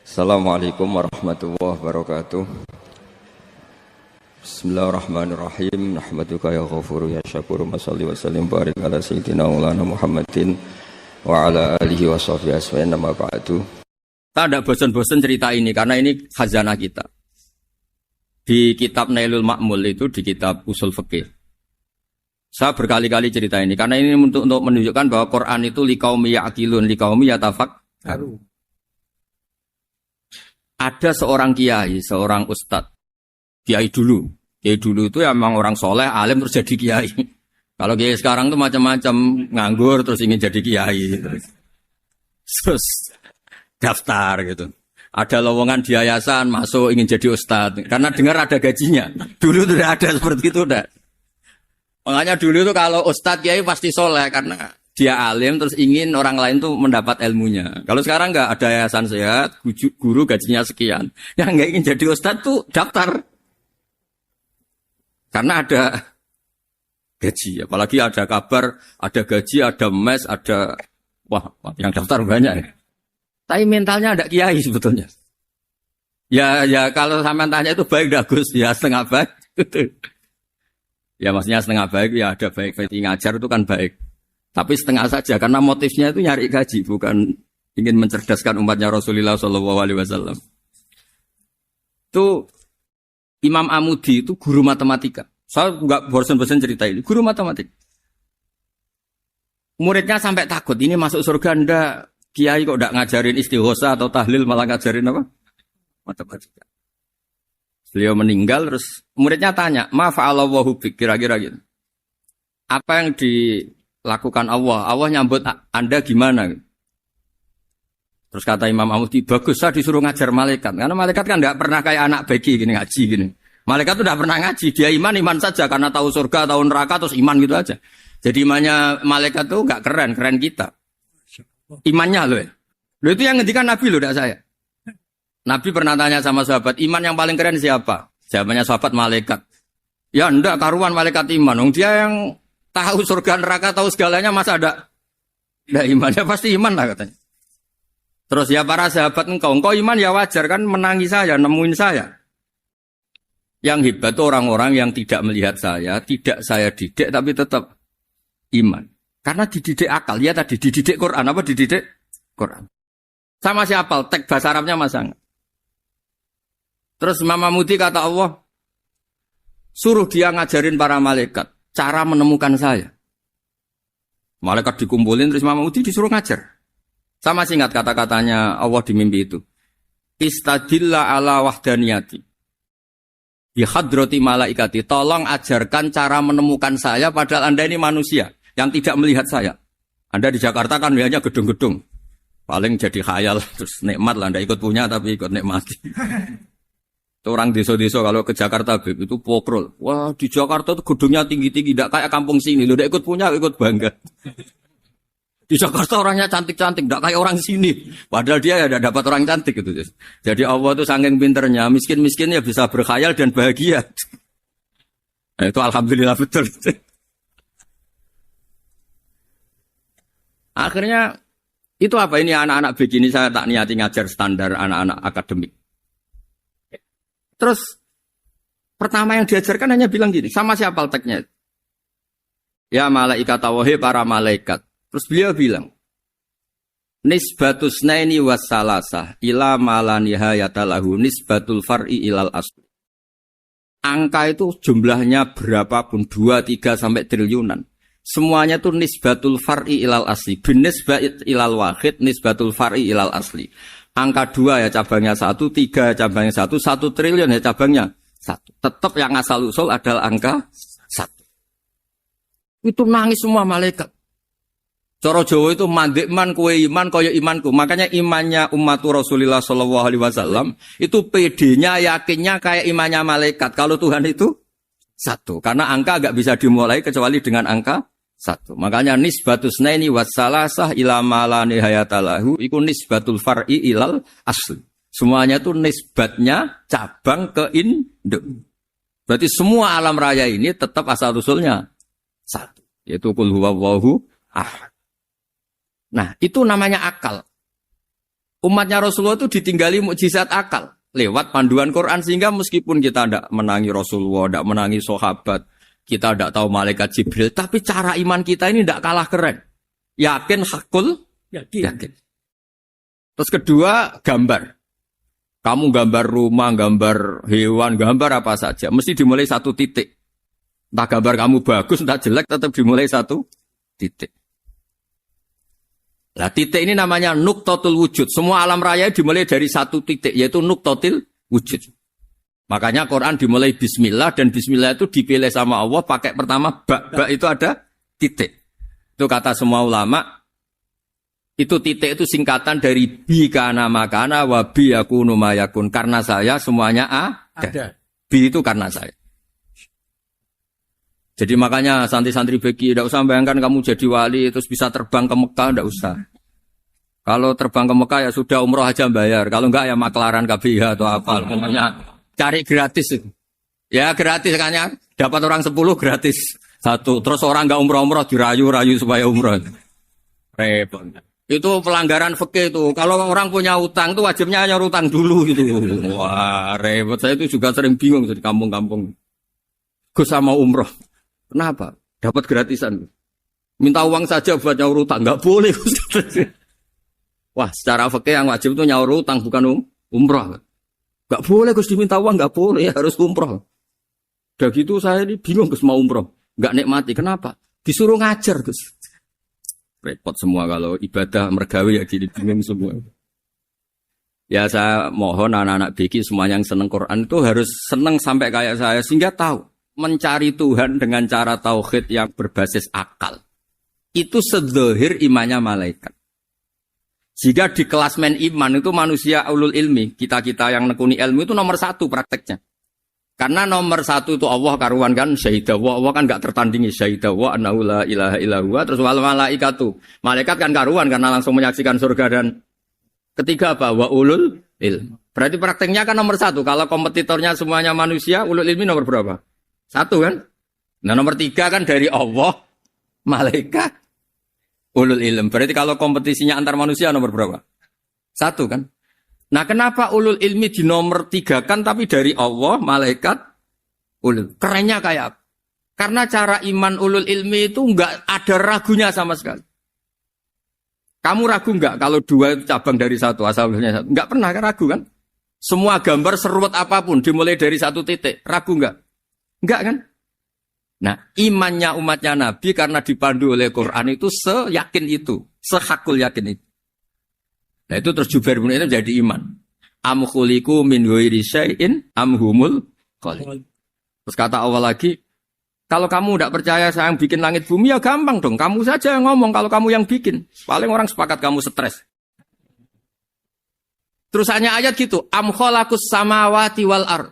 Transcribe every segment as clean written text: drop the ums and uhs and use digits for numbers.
Assalamualaikum warahmatullahi wabarakatuh. Bismillahirrahmanirrahim. Nahmaduka ya ghafuru ya syakuru. Masalli wa sallim barik ala sayyidina maulana Muhammadin wa ala alihi wa sahbihi asma'in nama ba'du. Kita tidak bosan-bosan cerita ini karena ini khazanah kita. Di kitab Nailul Ma'mul itu, di kitab Usul Fiqih, saya berkali-kali cerita ini karena ini untuk menunjukkan bahwa Quran itu liqaumi ya'qilun, liqaumi yatafakkarun. Ada seorang kiai, seorang ustadz, kiai dulu itu emang orang soleh, alim terus jadi kiai. Kalau kiai sekarang tuh macam-macam, nganggur terus ingin jadi kiai, terus daftar gitu. Ada lowongan di yayasan, masuk ingin jadi ustadz, karena dengar ada gajinya. Dulu tuh ada seperti itu, udah. Makanya dulu tuh kalau ustadz kiai pasti soleh karena dia alim terus ingin orang lain tuh mendapat ilmunya. Kalau sekarang nggak ada yayasan sehat, guru gajinya sekian. Yang nggak ingin jadi ustadz tuh daftar. Karena ada gaji, apalagi ada kabar, ada gaji, ada mes, ada wah yang daftar banyak ya. Tapi mentalnya ada kiai sebetulnya. Ya kalau sampean tanya itu baik dah Gus, ya setengah baik. Ya maksudnya setengah baik ya ada baik ngajar itu kan baik. Tapi setengah saja karena motifnya itu nyari gaji, bukan ingin mencerdaskan umatnya Rasulullah SAW. Itu Imam Amudi itu guru matematika. Saya nggak bosan-bosan cerita ini. Guru matematika. Muridnya sampai takut ini masuk surga ndak. Kiai kok ndak ngajarin istighosa atau tahlil malah ngajarin apa? Matematika. Beliau meninggal terus muridnya tanya, "Ma fa'alallahu bik?" Kira-kira gitu. Apa yang dilakukan Allah? Allah nyambut Anda gimana? Terus kata Imam Amudi, bagus saya disuruh ngajar malaikat. Karena malaikat kan tidak pernah kayak anak beki gini ngaji gini. Malaikat itu tidak pernah ngaji. Dia iman saja karena tahu surga, tahu neraka, terus iman gitu aja. Jadi imannya malaikat itu nggak keren kita. Imannya loh ya. Loh itu yang ngendikan Nabi loh, tidak saya. Nabi pernah tanya sama sahabat, iman yang paling keren siapa? Jawabannya sahabat malaikat. Ya enggak, karuan malaikat iman. Dia yang tahu surga neraka, tahu segalanya, masa ada imannya? Pasti iman lah katanya. Terus ya para sahabat engkau iman ya wajar kan menangi saya, nemuin saya. Yang hebat itu orang-orang yang tidak melihat saya, tidak saya didik tapi tetap iman. Karena dididik akal, ya tadi dididik Quran, apa dididik Quran. Sama siapa? Teks bahasa Arabnya masang. Terus Imam Amudi kata Allah, suruh dia ngajarin para malaikat cara menemukan saya. Malaikat dikumpulin terus Imam Amudi disuruh ngajar. Sama singkat kata-katanya Allah di mimpi itu. Istadilla ala wahdaniyati. Bihadrati malaikati. Tolong ajarkan cara menemukan saya padahal Anda ini manusia yang tidak melihat saya. Anda di Jakarta kan hanya gedung-gedung. Paling jadi khayal terus nikmat lah Anda ikut punya tapi ikut nikmati. Orang desa-desa kalau ke Jakarta itu pokrol. Wah di Jakarta tuh gedungnya tinggi-tinggi, tidak kayak kampung sini. Lo udah ikut punya, ikut bangga. Di Jakarta orangnya cantik-cantik, tidak kayak orang sini. Padahal dia ya tidak dapat orang cantik gitu. Jadi Allah tuh saking pinternya, miskin-miskin ya bisa berkhayal dan bahagia. Nah, itu alhamdulillah betul. Akhirnya itu apa ini anak-anak begini saya tak niati ngajar standar anak-anak akademik. Terus pertama yang diajarkan hanya bilang gini, sama siapa teksnya? Ya malaikat wahi para malaikat. Terus beliau bilang, nisbatus naini wassalasah ila malanihayatalahu nisbatul far'i ilal asli. Angka itu jumlahnya berapapun 2, 3 sampai triliunan. Semuanya itu nisbatul far'i ilal asli. Binisbat ilal wahid nisbatul far'i ilal asli. Angka 2 ya cabangnya 1, 3 cabangnya 1, 1 triliun ya cabangnya 1. Tetap yang asal usul adalah angka 1. Itu nangis semua malaikat. Cara Jawa itu mandek man kue iman kaya imanku. Makanya imannya umat Rasulullah SAW itu PD-nya yakinnya kayak imannya malaikat. Kalau Tuhan itu 1. Karena angka agak bisa dimulai kecuali dengan angka 1. Makanya nisbatus naini wassalasah ila malani hayatalahu iku nisbatul far'i ilal asli. Semuanya itu nisbatnya cabang ke induk. Berarti semua alam raya ini tetap asal usulnya 1. Yaitu qul huwallahu ahad. Nah, itu namanya akal. Umatnya Rasulullah itu ditinggali mukjizat akal lewat panduan Quran sehingga meskipun kita tidak menangi Rasulullah, tidak menangi sahabat, kita tidak tahu malaikat Jibril, tapi cara iman kita ini tidak kalah keren. Yakin hakul, yakin. Terus kedua, gambar. Kamu gambar rumah, gambar hewan, gambar apa saja, mesti dimulai satu titik. Entah gambar kamu bagus, entah jelek, tetap dimulai satu titik. Nah, titik ini namanya nuqtatul wujud. Semua alam raya dimulai dari satu titik, yaitu nuqtatul wujud. Makanya Quran dimulai bismillah, dan bismillah itu dipilih sama Allah pakai pertama ba itu ada titik. Itu kata semua ulama. Itu titik itu singkatan dari bi kana makana wa bi yakunu mayakun. Karena saya semuanya ada. Bi itu karena saya. Jadi makanya santri-santri beki, tidak usah bayangkan kamu jadi wali terus bisa terbang ke Mekah, tidak usah. Kalau terbang ke Mekah ya sudah umroh aja bayar. Kalau enggak ya maklaran KBH atau apa. Pokoknya cari gratis. Ya gratis kan ya. Dapat orang 10 gratis. Satu. Terus orang enggak umroh-umroh dirayu-rayu supaya umroh. Repot. Itu pelanggaran fikih itu. Kalau orang punya utang itu wajibnya nyaur utang dulu gitu. Wah repot. Saya itu juga sering bingung di kampung-kampung. Gus sama umroh. Kenapa? Dapat gratisan. Minta uang saja buat nyaur utang. Enggak boleh. Wah, secara fikih yang wajib itu nyaur utang bukan umroh. Enggak boleh Gus diminta uang, enggak boleh, harus umroh. Udah gitu saya ini bingung Gus mau umroh. Enggak nikmati. Kenapa? Disuruh ngajar Gus. Repot semua kalau ibadah mergawe ya gini bingung semua. Ya saya mohon anak-anak BK semuanya yang seneng Quran itu harus seneng sampai kayak saya sehingga tahu. Mencari Tuhan dengan cara tauhid yang berbasis akal. Itu sedzahir imannya malaikat. Jika di kelasmen iman itu manusia ulul ilmi, kita-kita yang nekuni ilmu itu nomor 1 prakteknya. Karena nomor 1 itu Allah karuan kan, syahidah wa, Allah kan gak tertandingi, syahidah wa annahu la ilaha illallah, terus wal malaikatu. Malaikat kan karuan karena langsung menyaksikan surga dan ketiga apa? Wa ulul ilmi. Berarti prakteknya kan nomor 1, kalau kompetitornya semuanya manusia, ulul ilmi nomor berapa? 1 kan? Nah nomor 3 kan dari Allah, malaikat, ulul ilm. Berarti kalau kompetisinya antar manusia nomor berapa? 1 kan? Nah kenapa ulul ilmi di nomor 3 kan tapi dari Allah, malaikat, ulul. Kerennya kayak apa? Karena cara iman ulul ilmi itu enggak ada ragunya sama sekali. Kamu ragu enggak kalau 2 itu cabang dari 1, asalnya 1? Enggak pernah kan ragu kan? Semua gambar seruat apapun dimulai dari 1 titik. Ragu enggak? Enggak kan? Nah, imannya umatnya Nabi karena dipandu oleh Quran itu seyakin itu, sehakul yakin itu. Nah, itu terus Jubair bin Mut'im jadi iman. Am khuliqu min ghairi syai'in am humul khaliq. Terus kata Allah lagi, kalau kamu tidak percaya saya yang bikin langit bumi ya gampang dong, kamu saja yang ngomong kalau kamu yang bikin. Paling orang sepakat kamu stres. Terus hanya ayat gitu, am khalaqus samawati wal ardh.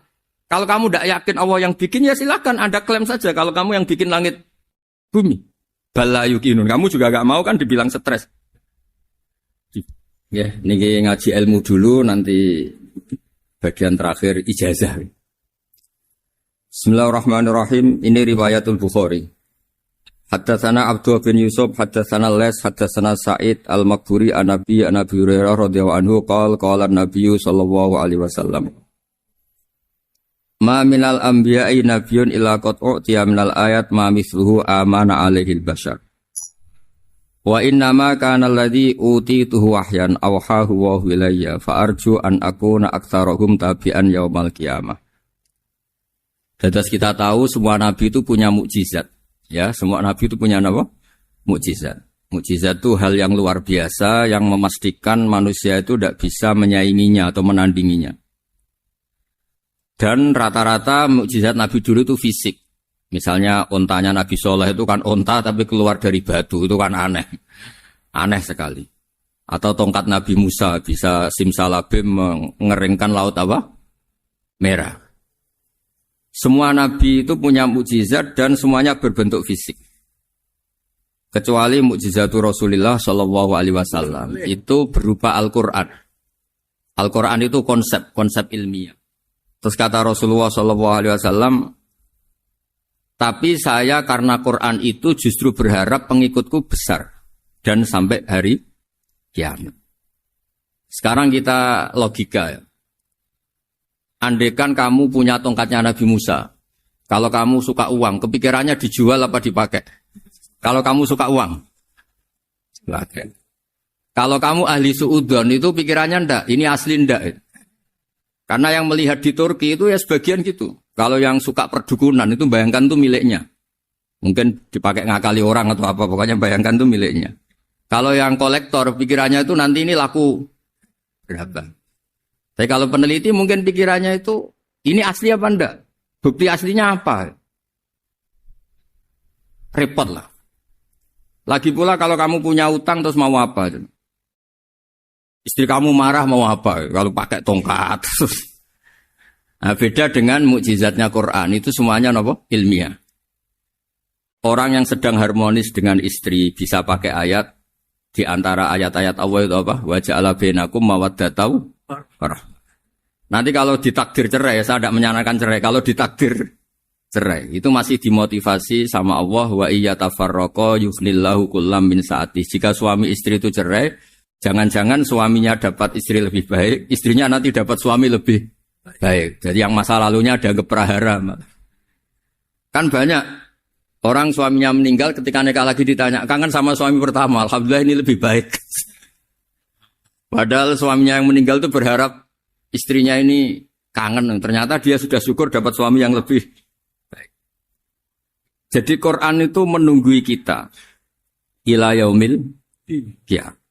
Kalau kamu tidak yakin Allah yang bikin, ya silakan Anda klaim saja kalau kamu yang bikin langit bumi. Bala yukinun. Kamu juga gak mau kan dibilang stres. Ya, ini ngaji ilmu dulu, nanti bagian terakhir ijazah. Bismillahirrahmanirrahim. Ini riwayatul Bukhari. Haddatsana Abdullah bin Yusuf, haddatsana Les, haddatsana Sa'id al-Makburi an-Nabi Hurairah radhiyallahu anhu qala an-Nabiy sallallahu alaihi wasallam. Ma minal anbiya'i nabiyyun illa qad u'tiya minal ayat ma mithluhu amana alaihi al-bashar. Wa inna ma kana alladhi utituhu wahyan awhahu wa ilayya fa arju an akuna aktsarahum tabi'an yaumal qiyamah. Dados kita tahu semua nabi itu punya mukjizat. Ya, semua nabi itu punya apa? Mukjizat. Mukjizat itu hal yang luar biasa yang memastikan manusia itu tidak bisa menyainginya atau menandinginya. Dan rata-rata mukjizat Nabi dulu itu fisik. Misalnya ontanya Nabi Soleh itu kan onta tapi keluar dari batu, itu kan aneh. Aneh sekali. Atau tongkat Nabi Musa bisa simsalabim mengeringkan laut apa? Merah. Semua Nabi itu punya mukjizat dan semuanya berbentuk fisik. Kecuali mukjizatul Rasulullah Shallallahu Alaihi Wasallam itu berupa Al-Quran. Al-Quran itu konsep ilmiah. Terus kata Rasulullah SAW, tapi saya karena Quran itu justru berharap pengikutku besar dan sampai hari kiamat. Sekarang kita logika ya. Andekan kamu punya tongkatnya Nabi Musa. Kalau kamu suka uang, kepikirannya dijual apa dipakai? Kalau kamu suka uang, dipakai. Kalau kamu ahli suudon itu pikirannya ndak, ini asli ndak. Karena yang melihat di Turki itu ya sebagian gitu. Kalau yang suka perdukunan itu bayangkan itu miliknya. Mungkin dipakai ngakali orang atau apa, pokoknya bayangkan itu miliknya. Kalau yang kolektor pikirannya itu nanti ini laku berapa. Tapi kalau peneliti mungkin pikirannya itu ini asli apa enggak? Bukti aslinya apa? Repot lah. Lagi pula kalau kamu punya utang terus mau apa? Istri kamu marah mau apa? Kalau pakai tongkat. Nah, beda dengan mukjizatnya Quran itu semuanya apa? Ilmiah. Orang yang sedang harmonis dengan istri bisa pakai ayat di antara ayat-ayat Allah itu apa? Wa ja'ala bainakum mawaddatan warahmah. Nanti kalau ditakdir cerai, saya tidak menyarankan cerai. Kalau ditakdir cerai, itu masih dimotivasi sama Allah. Wa iya tafarraqa yughnillahu kullam min sa'ati. Jika suami istri itu cerai, jangan-jangan suaminya dapat istri lebih baik, istrinya nanti dapat suami lebih baik. Jadi yang masa lalunya ada keprahara. Kan banyak orang suaminya meninggal ketika nikah lagi ditanya, kangen sama suami pertama, alhamdulillah ini lebih baik. Padahal suaminya yang meninggal itu berharap istrinya ini kangen, ternyata dia sudah syukur dapat suami yang lebih baik. Jadi Quran itu menunggui kita ila yaumil qiyamah.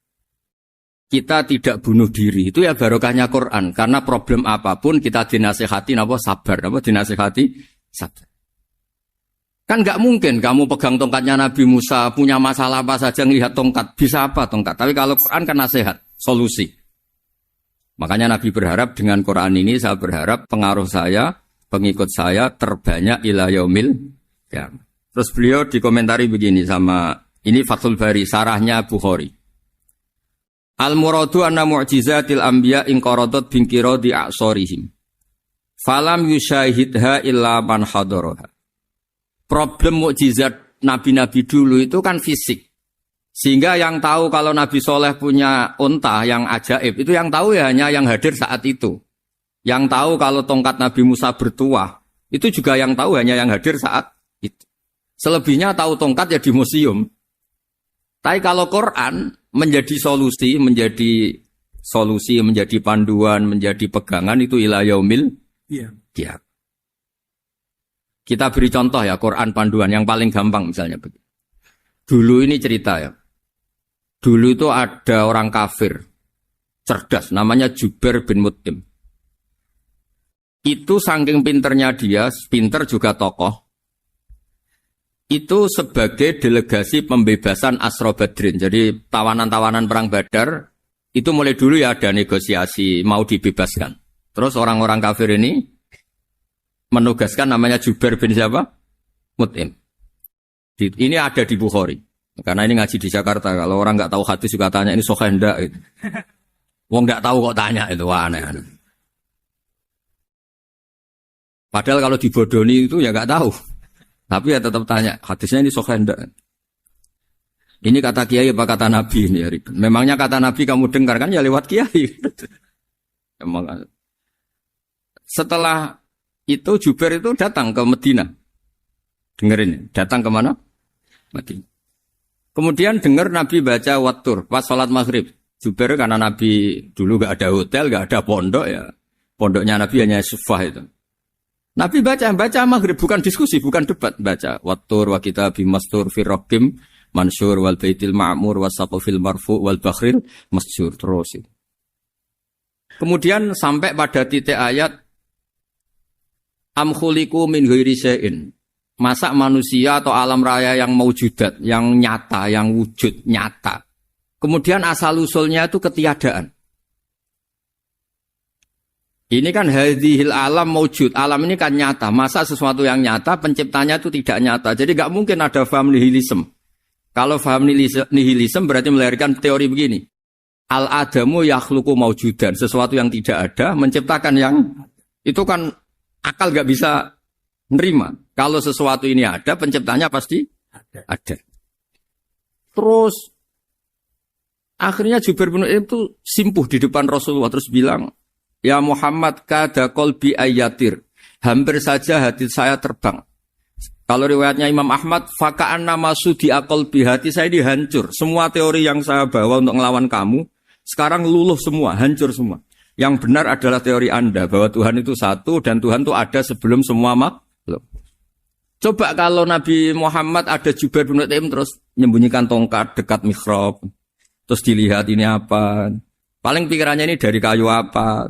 Kita tidak bunuh diri, itu ya barokahnya Quran. Karena problem apapun kita dinasihati sabar, dinasihati sabar. Kan nggak mungkin kamu pegang tongkatnya Nabi Musa, punya masalah apa saja ngelihat tongkat, bisa apa tongkat. Tapi kalau Quran kan nasihat, solusi. Makanya Nabi berharap dengan Quran ini, saya berharap pengaruh saya, pengikut saya terbanyak ila yaumil qiyamah. Terus beliau dikomentari begini sama, ini Fathul Bari, sarahnya Bukhari. Al-muradu anna mu'jizatil anbiya inqaradat binkiradi a'sorihim. Falam yushahidha illa man hadaraha. Problem mukjizat nabi-nabi dulu itu kan fisik. Sehingga yang tahu kalau Nabi Soleh punya unta yang ajaib, itu yang tahu ya hanya yang hadir saat itu. Yang tahu kalau tongkat Nabi Musa bertuah, itu juga yang tahu hanya yang hadir saat itu. Selebihnya tahu tongkat ya di museum. Tapi kalau Quran menjadi solusi, menjadi panduan, menjadi pegangan itu ila yaumil qiyamah. Kita beri contoh ya, Quran panduan yang paling gampang misalnya begitu. Dulu ini cerita ya. Dulu itu ada orang kafir cerdas namanya Jubair bin Mut'im. Itu saking pinternya dia, pinter juga tokoh. Itu sebagai delegasi pembebasan Asra Badrin. Jadi tawanan-tawanan perang Badar itu mulai dulu ya ada negosiasi mau dibebaskan. Terus orang-orang kafir ini menugaskan namanya Jubair bin siapa? Mut'im. Ini ada di Bukhari. Karena ini ngaji di Jakarta, kalau orang nggak tahu hadis juga tanya ini sahih ndak gitu. Wong nggak tahu kok tanya itu aneh. Padahal kalau dibodoni itu ya nggak tahu. Tapi ya tetap tanya, hadisnya ini sahih ndak. Ini kata kiai apa kata nabi ini ya. Memangnya kata nabi kamu dengar kan ya lewat kiai. Emang. Setelah itu Jubair itu datang ke Medina. Dengerin, datang ke mana? Medina. Kemudian dengar Nabi baca Wattur pas sholat maghrib. Jubair karena Nabi dulu gak ada hotel, gak ada pondok ya. Pondoknya Nabi hanya sufah itu. Nabi baca maghrib, bukan diskusi, bukan debat. Baca Wattur wa kitabim mastur firrokim mansur wal baitil ma'mur wasaqofil marfu wal bakhril masjur. Terus itu. Kemudian sampai pada titik ayat am khuliqu min ghairi syai'in. Masa manusia atau alam raya yang maujudat, yang nyata, yang wujud nyata. Kemudian asal-usulnya itu ketiadaan. Ini kan hadhil alam maujud. Alam ini kan nyata. Masa sesuatu yang nyata, penciptanya itu tidak nyata. Jadi gak mungkin ada faham nihilisme. Kalau faham nihilisme berarti melahirkan teori begini. Al-adamu yakhluqu maujudan. Sesuatu yang tidak ada, menciptakan yang... Itu kan akal gak bisa nerima. Kalau sesuatu ini ada, penciptanya pasti ada. Terus Akhirnya Jubair bin Mut'im itu simpuh di depan Rasulullah terus bilang, "Ya Muhammad, kada qalbi ayatir." Hampir saja hati saya terbang. Kalau riwayatnya Imam Ahmad, faka'an nama sudi qalbi, hati saya ini hancur. Semua teori yang saya bawa untuk ngelawan kamu sekarang luluh semua, hancur semua. Yang benar adalah teori Anda bahwa Tuhan itu satu dan Tuhan itu ada sebelum semua makhluk. Coba kalau Nabi Muhammad ada Jubair bin Mut'im terus menyembunyikan tongkat dekat mihrab. Terus dilihat ini apa. Paling pikirannya ini dari kayu apa.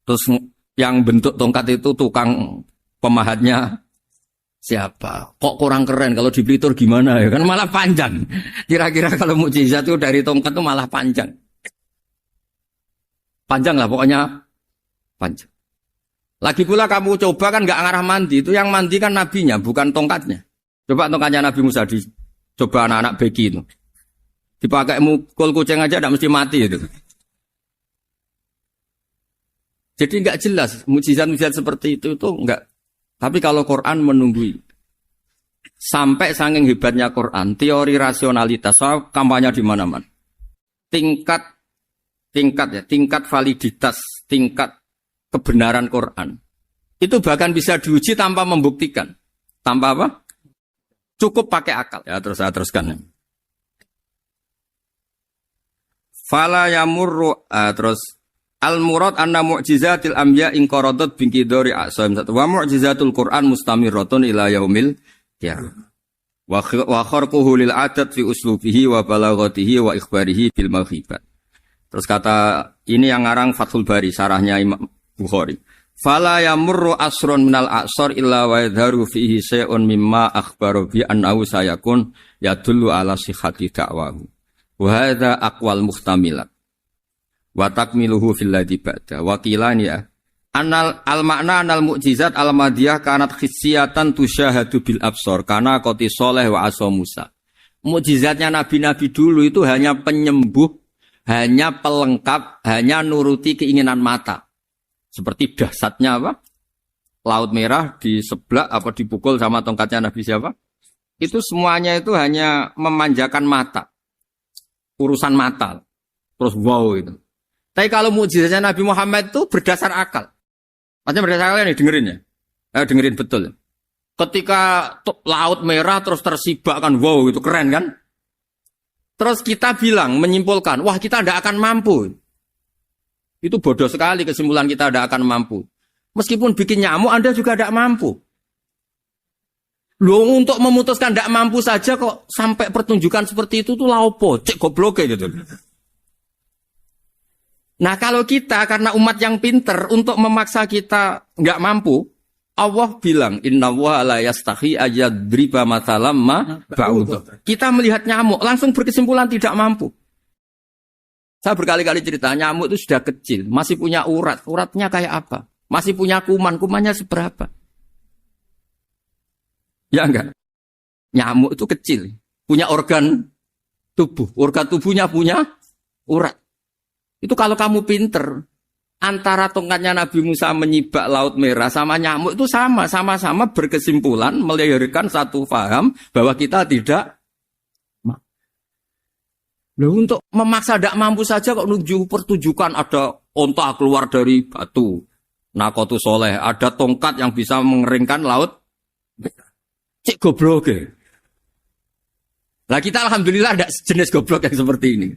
Terus yang bentuk tongkat itu tukang pemahatnya siapa. Kok kurang keren kalau di Blitur gimana ya. Kan malah panjang. Kira-kira kalau mukjizat itu dari tongkat itu malah panjang. Panjang lah pokoknya. Panjang. Lagi pula kamu coba kan gak ngarah mandi. Itu yang mandi kan nabinya bukan tongkatnya. Coba tongkatnya Nabi Musa coba anak-anak beki itu. Dipakai mukul kucing aja tidak mesti mati itu. Jadi nggak jelas mukjizat-mukjizat seperti itu nggak. Tapi kalau Quran menunggui sampai saking hebatnya Quran, teori rasionalitas soal kampanye di mana-mana. Tingkat validitas, tingkat kebenaran Quran itu bahkan bisa diuji tanpa membuktikan. Tanpa apa? Cukup pakai akal. Ya terus saya teruskan. Fala yamurru terus al-murad anna mu'jizatil anbiya in qaradat binqidari asaim wa mu'jizatul Qur'an mustamirratun ila yaumil qiyamah. Wa kharquhu lil adat fi uslubihi wa balaghatihi wa ikhbarihi bil mawhibat. Terus kata ini yang ngarang Fathul Bari sarahnya Imam Bukhari. Fala yamurru asrun minal a'sar illa wa yadharu fihi syai'un mimma akhbaru bi annahu sayakun yadullu ala sihhati da'wahu. Wa hadza aqwal muhtamilat wa takmiluhu fil ladzi ba'da wa qilani ya anal al makna anal mukjizat al madiyah kanat khissiyatan tusyahadu bil absar kana qati saleh wa asa Musa. Mukjizatnya nabi-nabi dulu itu hanya penyembuh, hanya pelengkap, hanya nuruti keinginan mata. Seperti dahsyatnya apa? Laut Merah di sebelah apa dipukul sama tongkatnya Nabi siapa? Itu semuanya itu hanya memanjakan mata. Urusan mata. Terus wow itu. Tapi kalau mukjizatnya Nabi Muhammad itu berdasar akal. Maksudnya berdasar akal nih dengerin ya. Dengerin betul. Ketika Laut Merah terus tersibak kan wow itu keren kan. Terus kita bilang menyimpulkan wah kita tidak akan mampu. Itu bodoh sekali kesimpulan kita tidak akan mampu. Meskipun bikin nyamuk Anda juga tidak mampu. Loh untuk memutuskan tidak mampu saja kok sampai pertunjukan seperti itu tuh laopo, cek goblok gitu. Nah kalau kita karena umat yang pinter untuk memaksa kita nggak mampu, Allah bilang Inna wa la yastahi ayadriba mathalam ma ba'ud. Kita melihat nyamuk langsung berkesimpulan tidak mampu. Saya berkali-kali cerita nyamuk itu sudah kecil, masih punya urat, uratnya kayak apa? Masih punya kuman, kumannya seberapa? Ya enggak. Nyamuk itu kecil. Punya organ tubuh. Organ tubuhnya punya urat. Itu kalau kamu pinter. Antara tongkatnya Nabi Musa menyibak Laut Merah sama nyamuk itu sama. Sama-sama berkesimpulan melahirkan satu paham bahwa kita tidak. Loh untuk memaksa tidak mampu saja kok nunjuk pertunjukan ada onta keluar dari batu. Nakotu soleh. Ada tongkat yang bisa mengeringkan Laut Merah. Cik goblok ya. Lah kita alhamdulillah ada jenis goblok yang seperti ini.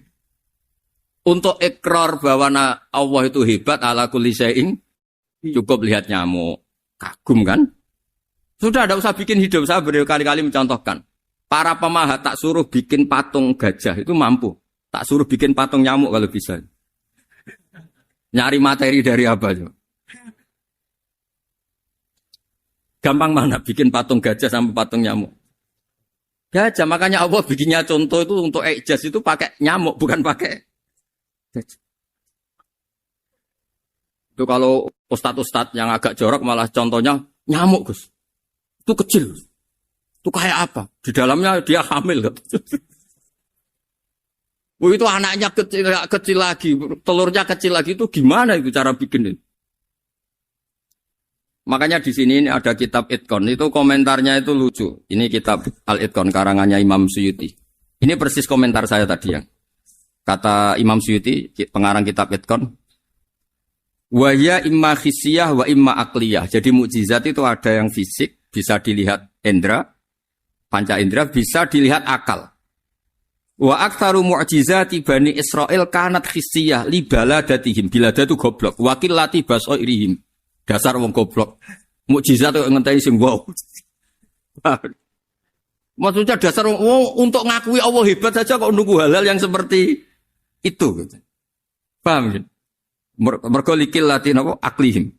Untuk ikrar bahwa Allah itu hebat ala kulli syai'in cukup lihat nyamuk. Kagum kan? Sudah ada usah bikin hidup. Saya berkali-kali mencontohkan. Para pemahat tak suruh bikin patung gajah itu mampu. Tak suruh bikin patung nyamuk kalau bisa. Nyari materi dari apa coba? Gampang mana bikin patung gajah sama patung nyamuk? Gajah, makanya Allah bikinnya contoh itu untuk ijaz itu pakai nyamuk, bukan pakai gajah. Itu kalau ustadz-ustadz yang agak jorok malah contohnya nyamuk, Gus. Itu kecil. Itu kayak apa? Di dalamnya dia hamil. Itu anaknya kecil lagi, telurnya kecil lagi, itu gimana itu cara bikin ini? Makanya di sini ada kitab Itqon, itu komentarnya itu lucu. Ini kitab Al-Itqon karangannya Imam Suyuti. Ini persis komentar saya tadi yang. Kata Imam Suyuti, pengarang kitab Itqan, wa ya imma khissiyah wa imma akliyah. Jadi mukjizat itu ada yang fisik, bisa dilihat indra, panca indra, bisa dilihat akal. Wa aktsaru mu'jizati Bani Israil kanat khissiyah li baladatihim. Bilada itu goblok. Wa qillati basairihim. Dasar wong goblok. Mukjizat kok ngenteni sing wow. Maksudnya dasar wong untuk ngakui Allah hebat saja kok nunggu hal-hal yang seperti itu gitu. Paham ya? Mergo likil latin apa aklihim.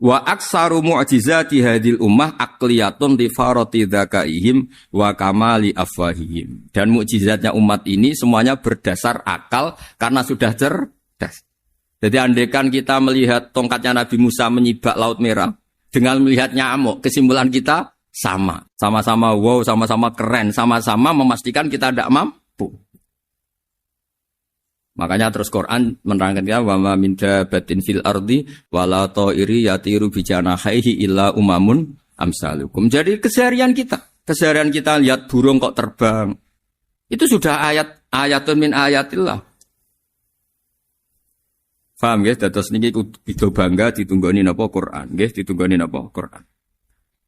Wa aksaru mu'jizati hadil ummah akliyatun li farati dzakaihim wa kamali afwahihim. Dan mukjizatnya umat ini semuanya berdasar akal karena sudah cerdas. Jadi andaikan kita melihat tongkatnya Nabi Musa menyibak Laut Merah dengan melihat nyamuk, kesimpulan kita sama. Sama-sama wow, sama-sama keren, sama-sama memastikan kita tidak mampu. Makanya terus Quran menerangkan kita wa ma min dabatin fil ardi wala ta'iri yatiru bi janahihi illa umamun amsalukum. Jadi keseharian kita lihat burung kok terbang. Itu sudah ayatun min ayatillah. Paham nggih? Dados niki kudu bangga ditunggoni napa Quran, nggih ditunggoni napa Quran.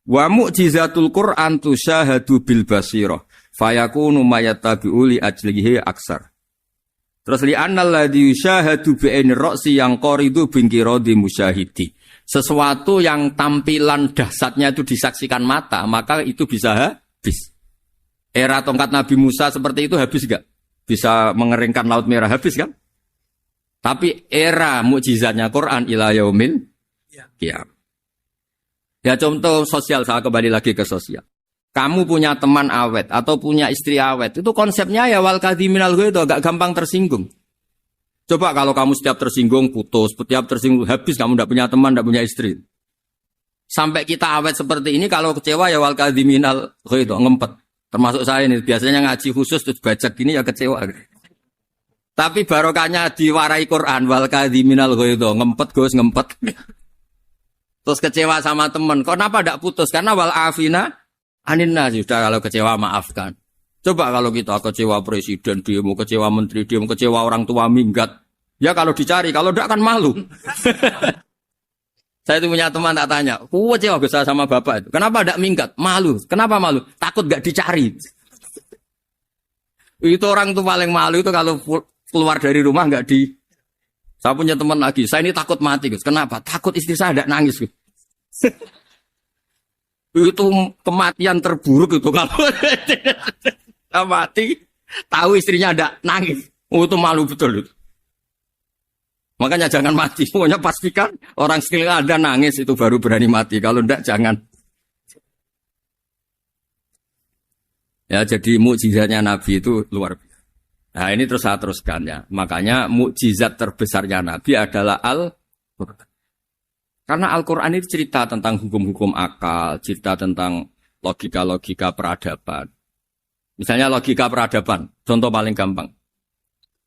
Wa mu'jizatul Quran tusyahadu bil basirah fayakunu mayatabi'u li ajlihi aksar. Terus li annal ladzi yusyahadu bi ainir ra'si yang qaridu bingkiradi musyahidi. Sesuatu yang tampilan dahsyatnya itu disaksikan mata, maka itu bisa habis. Era tongkat Nabi Musa seperti itu habis enggak? Bisa mengeringkan Laut Merah habis kan? Tapi era mukjizatnya Quran ila yaumil qiyamah. Ya contoh sosial, saya kembali lagi ke sosial. Kamu punya teman awet atau punya istri awet, itu konsepnya ya wal kadhiminal ghaidh, agak gampang tersinggung. Coba kalau kamu setiap tersinggung putus, setiap tersinggung habis, kamu tidak punya teman, tidak punya istri. Sampai kita awet seperti ini, kalau kecewa ya wal kadhiminal ghaidh, ngempet. Termasuk saya ini, biasanya ngaji khusus terus bajak gini ya kecewa. Tapi barokahnya diwarai Quran wal kadhiminal ghaidh, ngempet Gus, ngempet. Terus kecewa sama teman, kenapa tidak putus? Karena wal afina aninna, sudah kalau kecewa maafkan. Coba kalau kita kecewa presiden, dia mau kecewa menteri, dia mau kecewa orang tua minggat. Ya kalau dicari, kalau tidak kan malu. Saya itu punya teman tak tanya, kecewa Gus sama bapak itu. Kenapa tidak minggat? Malu. Kenapa malu? Takut gak dicari. Itu orang tuh paling malu itu kalau keluar dari rumah nggak di. Saya punya teman lagi, saya ini takut mati Gus. Kenapa? Takut istri saya tidak nangis Gus. Itu kematian terburuk itu kalau mati tahu istrinya ada nangis, itu malu betul itu. Makanya jangan mati, pokoknya pastikan orang sekeliling Anda nangis itu baru berani mati, kalau enggak jangan. Ya jadi mukjizatnya Nabi itu luar biasa. Nah ini terus saya teruskan ya, makanya mukjizat terbesarnya Nabi adalah Al-Quran. Karena Al-Quran itu cerita tentang hukum-hukum akal, cerita tentang logika-logika peradaban. Misalnya logika peradaban, contoh paling gampang.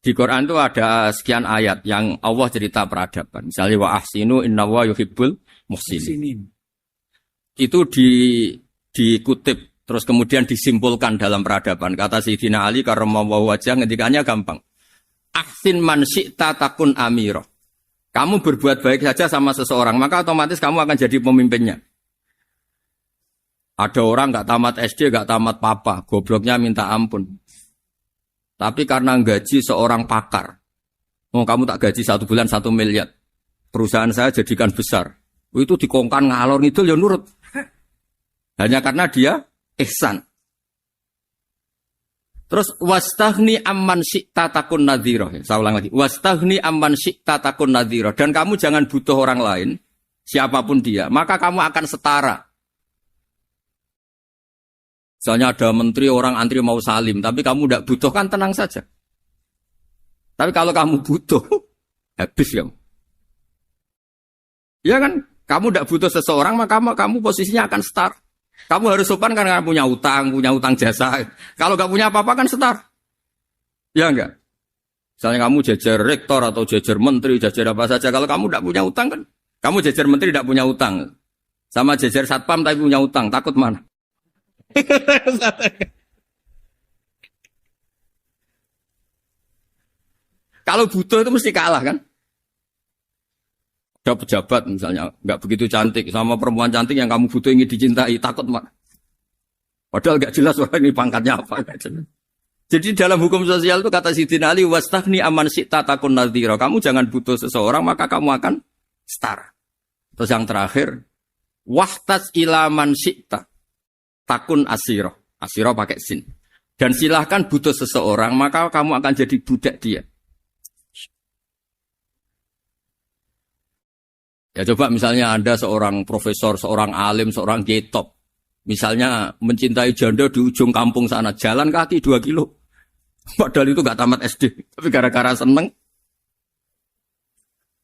Di Quran itu ada sekian ayat yang Allah cerita peradaban. Misalnya wa ahsinu innallaha yuhibbul muhsinin. Itu dikutip, terus kemudian disimpulkan dalam peradaban. Kata Sayyidina Ali karramallahu wajhah ngendikannya gampang. Ahsin man syi'ta takun amirah. Kamu berbuat baik saja sama seseorang, maka otomatis kamu akan jadi pemimpinnya. Ada orang gak tamat SD, gak tamat papa, gobloknya minta ampun. Tapi karena gaji seorang pakar, kamu tak gaji 1 bulan 1 miliar, perusahaan saya jadikan besar. Itu dikongkan ngalor ngidul ya nurut. Hanya karena dia ihsan. Terus wastaghni amman syi'ta takun nadhira. Saya ulang lagi. Wastaghni amman syi'ta takun nadhira. Dan kamu jangan butuh orang lain, siapapun dia, maka kamu akan setara. Misalnya ada menteri, orang antri mau salim, tapi kamu tidak butuh, kan tenang saja. Tapi kalau kamu butuh, habis kamu. Ya kan? Kamu tidak butuh seseorang, maka kamu posisinya akan setara. Kamu harus sopan karena punya utang jasa. Kalau nggak punya apa-apa kan setar. Ya enggak? Misalnya kamu jajar rektor atau jajar menteri, jajar apa saja. Kalau kamu tidak punya utang kan, kamu jajar menteri tidak punya utang. Sama jajar satpam tapi punya utang, takut mana? Kalau butuh itu mesti kalah kan? Ada pejabat misalnya, nggak begitu cantik, sama perempuan cantik yang kamu butuh ingin dicintai, takut mak. Padahal nggak jelas orang ini pangkatnya apa. Jadi dalam hukum sosial itu kata Sidin Ali, wastahni aman syi'ta takun nadhira. Kamu jangan butuh seseorang, maka kamu akan setara. Terus yang terakhir, wahtas ilaman syi'ta takun asiro. Asiro pakai sin. Dan silahkan butuh seseorang, maka kamu akan jadi budak dia. Ya coba misalnya Anda seorang profesor, seorang alim, seorang getop. Misalnya mencintai janda di ujung kampung sana, jalan kaki 2 kilo. Padahal itu gak tamat SD. Tapi gara-gara seneng,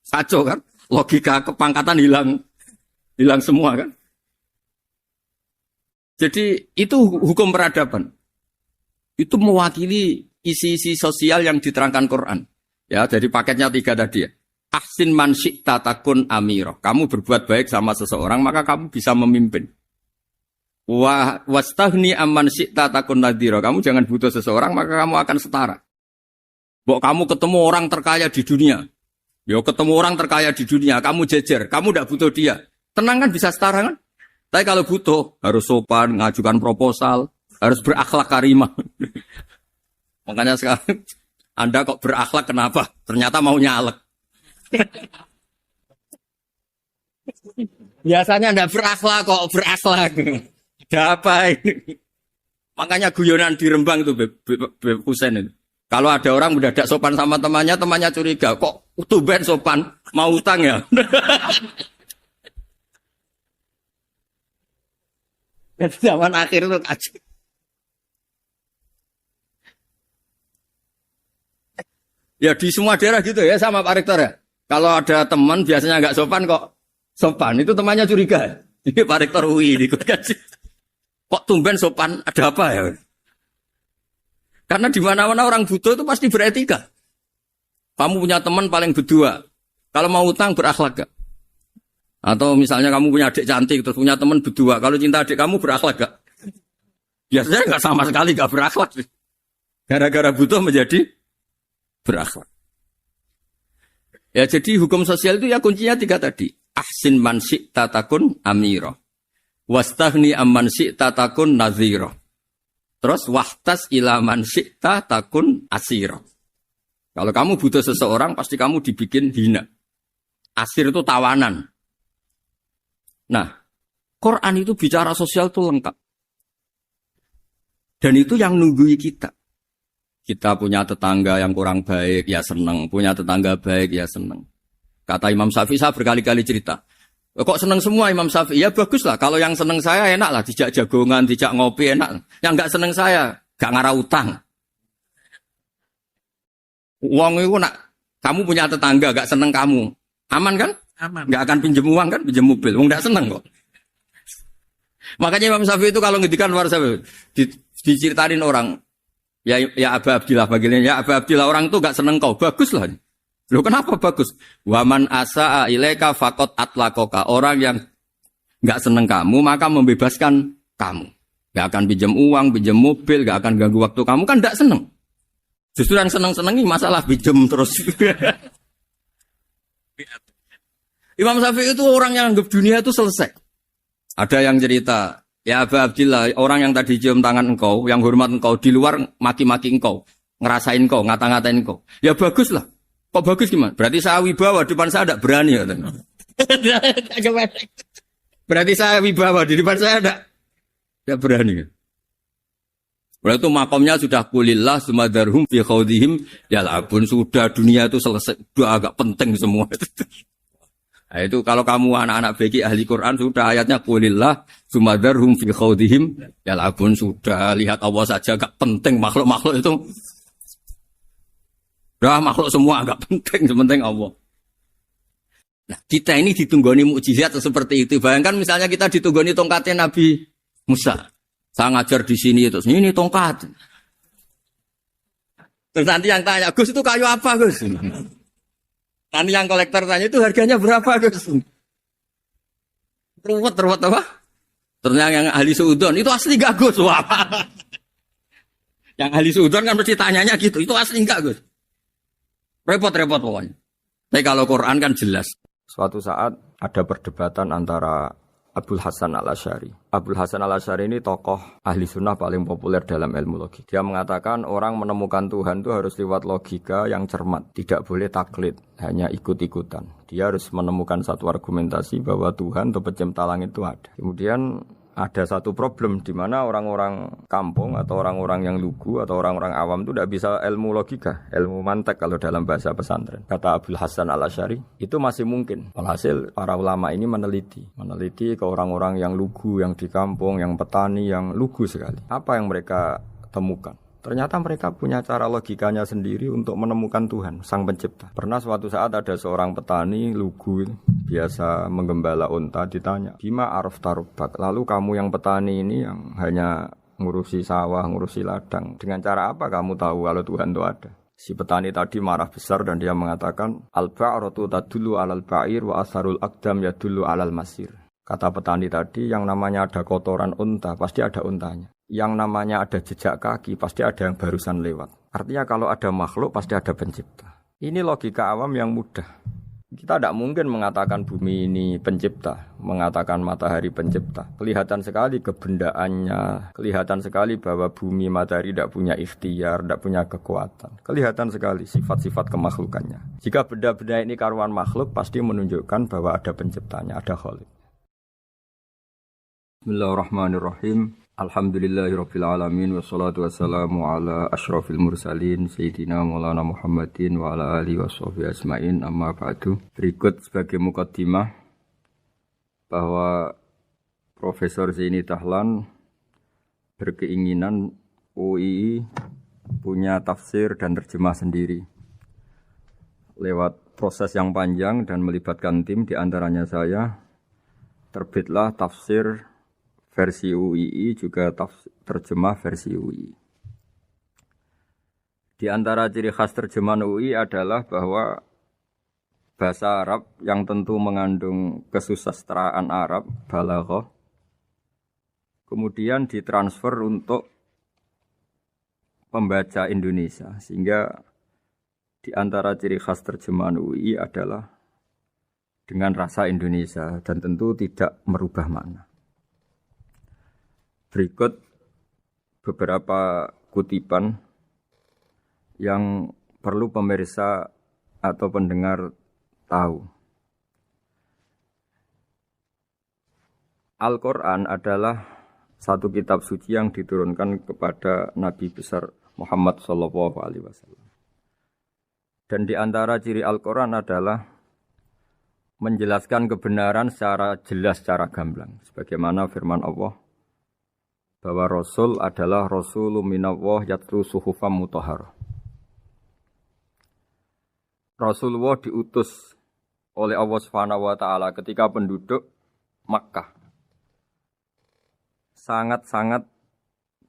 kacau kan? Logika kepangkatan hilang semua kan? Jadi itu hukum peradaban. Itu mewakili isi-isi sosial yang diterangkan Quran. Ya, dari paketnya 3 tadi ya. Ahsin man syi'ta takun amiro. Kamu berbuat baik sama seseorang, maka kamu bisa memimpin. Wastahni amman syi'ta takun nadhira. Kamu jangan butuh seseorang, maka kamu akan setara. Kamu ketemu orang terkaya di dunia. Ketemu orang terkaya di dunia, kamu jejer, kamu tidak butuh dia. Tenang kan, bisa setara kan? Tapi kalau butuh, harus sopan, ngajukan proposal, harus berakhlak karimah. Makanya sekarang, Anda kok berakhlak kenapa? Ternyata mau nyalek. Biasanya Anda berakhlak kok berakhlak. Ada apa ini? Makanya guyonan di Rembang itu Beb Husein itu. Kalau ada orang mendadak sopan sama temannya curiga. Kok tumben sopan? Mau utang ya? Zaman akhir itu kacau. Ya di semua daerah gitu ya sama Pak Rektor ya. Kalau ada teman biasanya nggak sopan kok sopan, itu temannya curiga. Ini Pak Rektor UI ikut kaji. Kok tumben sopan, ada apa ya? Karena di mana-mana orang butuh itu pasti beretika. Kamu punya teman paling berdua. Kalau mau utang berakhlak gak? Atau misalnya kamu punya adik cantik terus punya teman berdua. Kalau cinta adik kamu berakhlak gak? Biasanya nggak sama sekali nggak berakhlak. Gara-gara butuh menjadi berakhlak. Ya jadi hukum sosial itu ya kuncinya 3 tadi. Ahsin man syi'ta takun amira. Wastahni amman syi'ta takun nadhira. Terus wahtas ila man syi'ta takun asira. Kalau kamu butuh seseorang pasti kamu dibikin hina. Asir itu tawanan. Nah, Quran itu bicara sosial itu lengkap. Dan itu yang nunggui kita. Kita punya tetangga yang kurang baik, ya seneng. Punya tetangga baik, ya seneng. Kata Imam Syafi'i, saya berkali-kali cerita. Kok seneng semua Imam Syafi'i? Ya bagus lah. Kalau yang seneng saya enak lah. Dijak jagongan, dijak ngopi enak. Yang gak seneng saya, gak ngarah utang. Uang itu nak, kamu punya tetangga gak seneng kamu. Aman kan? Aman. Gak akan pinjem uang kan, pinjem mobil. Uang gak seneng kok. Makanya Imam Syafi'i itu kalau ngedikan luar Syafi'i, diceritain orang. Ya Aba Abdillah bagiannya, ya Aba Abdillah orang itu gak seneng kau, bagus lah. Loh kenapa bagus? Waman asa'a ilaika faqad atlaqaka. Orang yang gak seneng kamu maka membebaskan kamu. Gak akan pinjam uang, pinjam mobil, gak akan ganggu waktu kamu, kan gak seneng. Justru yang seneng-senengi masalah pinjam terus. Imam Syafi'i itu orang yang anggap dunia itu selesai. Ada yang cerita, ya Aba Abdillah, orang yang tadi cium tangan engkau, yang hormat engkau, di luar maki-maki engkau, ngerasain engkau, ngata-ngatain engkau. Ya bagus lah. Kok bagus gimana? Berarti saya wibawa, depan saya tidak berani. Ya, berarti saya wibawa, di depan saya tidak berani. Berarti itu makomnya sudah kulillah, sumadarhum fi khawdihim, yal'abun, sudah dunia itu selesai, sudah agak penting semua. Nah, itu kalau kamu anak-anak beki ahli Quran sudah ayatnya kulillah sumadarhum fi khawdihim yal'abun, sudah lihat Allah saja agak penting, makhluk-makhluk itu dah makhluk semua agak penting, sepenting Allah. Nah, kita ini ditunggoni mukjizat seperti itu. Bayangkan misalnya kita ditunggoni tongkatnya Nabi Musa. Saya ngajar di sini terus ini tongkat. Terus nanti yang tanya, Gus itu kayu apa Gus? Nanti yang kolektor tanya itu harganya berapa Gus? Ruwet apa? Ternyata yang ahli suudon itu asli gak Gus? Wah. Yang ahli suudon kan mesti tanyanya gitu, itu asli enggak Gus? Repot-repot pokoknya. Tapi kalau Quran kan jelas. Suatu saat ada perdebatan antara Abul Hasan al-Asy'ari. Abul Hasan al-Asy'ari ini tokoh ahli sunnah paling populer dalam ilmu logik. Dia mengatakan orang menemukan Tuhan itu harus lewat logika yang cermat. Tidak boleh taklid, hanya ikut-ikutan. Dia harus menemukan satu argumentasi bahwa Tuhan atau pencipta langit itu ada. Kemudian ada satu problem di mana orang-orang kampung atau orang-orang yang lugu atau orang-orang awam itu tidak bisa ilmu logika, ilmu mantek kalau dalam bahasa pesantren. Kata Abul Hasan al-Asy'ari, itu masih mungkin. Alhasil para ulama ini meneliti ke orang-orang yang lugu, yang di kampung, yang petani, yang lugu sekali. Apa yang mereka temukan? Ternyata mereka punya cara logikanya sendiri untuk menemukan Tuhan, Sang Pencipta. Pernah suatu saat ada seorang petani lugu, biasa menggembala unta, ditanya, Bima araf tarubak, lalu kamu yang petani ini yang hanya ngurusi sawah, ngurusi ladang, dengan cara apa kamu tahu kalau Tuhan itu ada? Si petani tadi marah besar dan dia mengatakan, Al-ba'ratu tadullu alal ba'ir wa asharul aqdam yadullu alal masir. Kata petani tadi, yang namanya ada kotoran unta, pasti ada untanya. Yang namanya ada jejak kaki, pasti ada yang barusan lewat. Artinya kalau ada makhluk, pasti ada pencipta. Ini logika awam yang mudah. Kita tidak mungkin mengatakan bumi ini pencipta, mengatakan matahari pencipta. Kelihatan sekali kebendaannya, kelihatan sekali bahwa bumi matahari tidak punya ikhtiar, tidak punya kekuatan. Kelihatan sekali sifat-sifat kemakhlukannya. Jika benda-benda ini karuan makhluk, pasti menunjukkan bahwa ada penciptanya, ada khalik. Bismillahirrahmanirrahim. Alhamdulillahirabbil alamin wassalatu wassalamu ala asyrafil mursalin sayyidina Maulana Muhammadin wa ala alihi washabihi ajmain amma ba'du. Berikut sebagai mukaddimah bahwa Profesor Zaini Tahlan berkeinginan UII punya tafsir dan terjemah sendiri. Lewat proses yang panjang dan melibatkan tim, di antaranya saya, terbitlah tafsir versi UII, juga terjemah versi UII. Di antara ciri khas terjemahan UII adalah bahwa bahasa Arab yang tentu mengandung kesusastraan Arab, balaghah, kemudian ditransfer untuk pembaca Indonesia. Sehingga di antara ciri khas terjemahan UII adalah dengan rasa Indonesia dan tentu tidak merubah makna. Berikut beberapa kutipan yang perlu pemirsa atau pendengar tahu. Al-Quran adalah satu kitab suci yang diturunkan kepada Nabi besar Muhammad SAW. Dan di antara ciri Al-Quran adalah menjelaskan kebenaran secara jelas, secara gamblang. Sebagaimana firman Allah, bahwa Rasul adalah Rasulun minallah yatlu suhufam mutahharah. Rasulullah diutus oleh Allah Subhanahu wa taala ketika penduduk Makkah sangat-sangat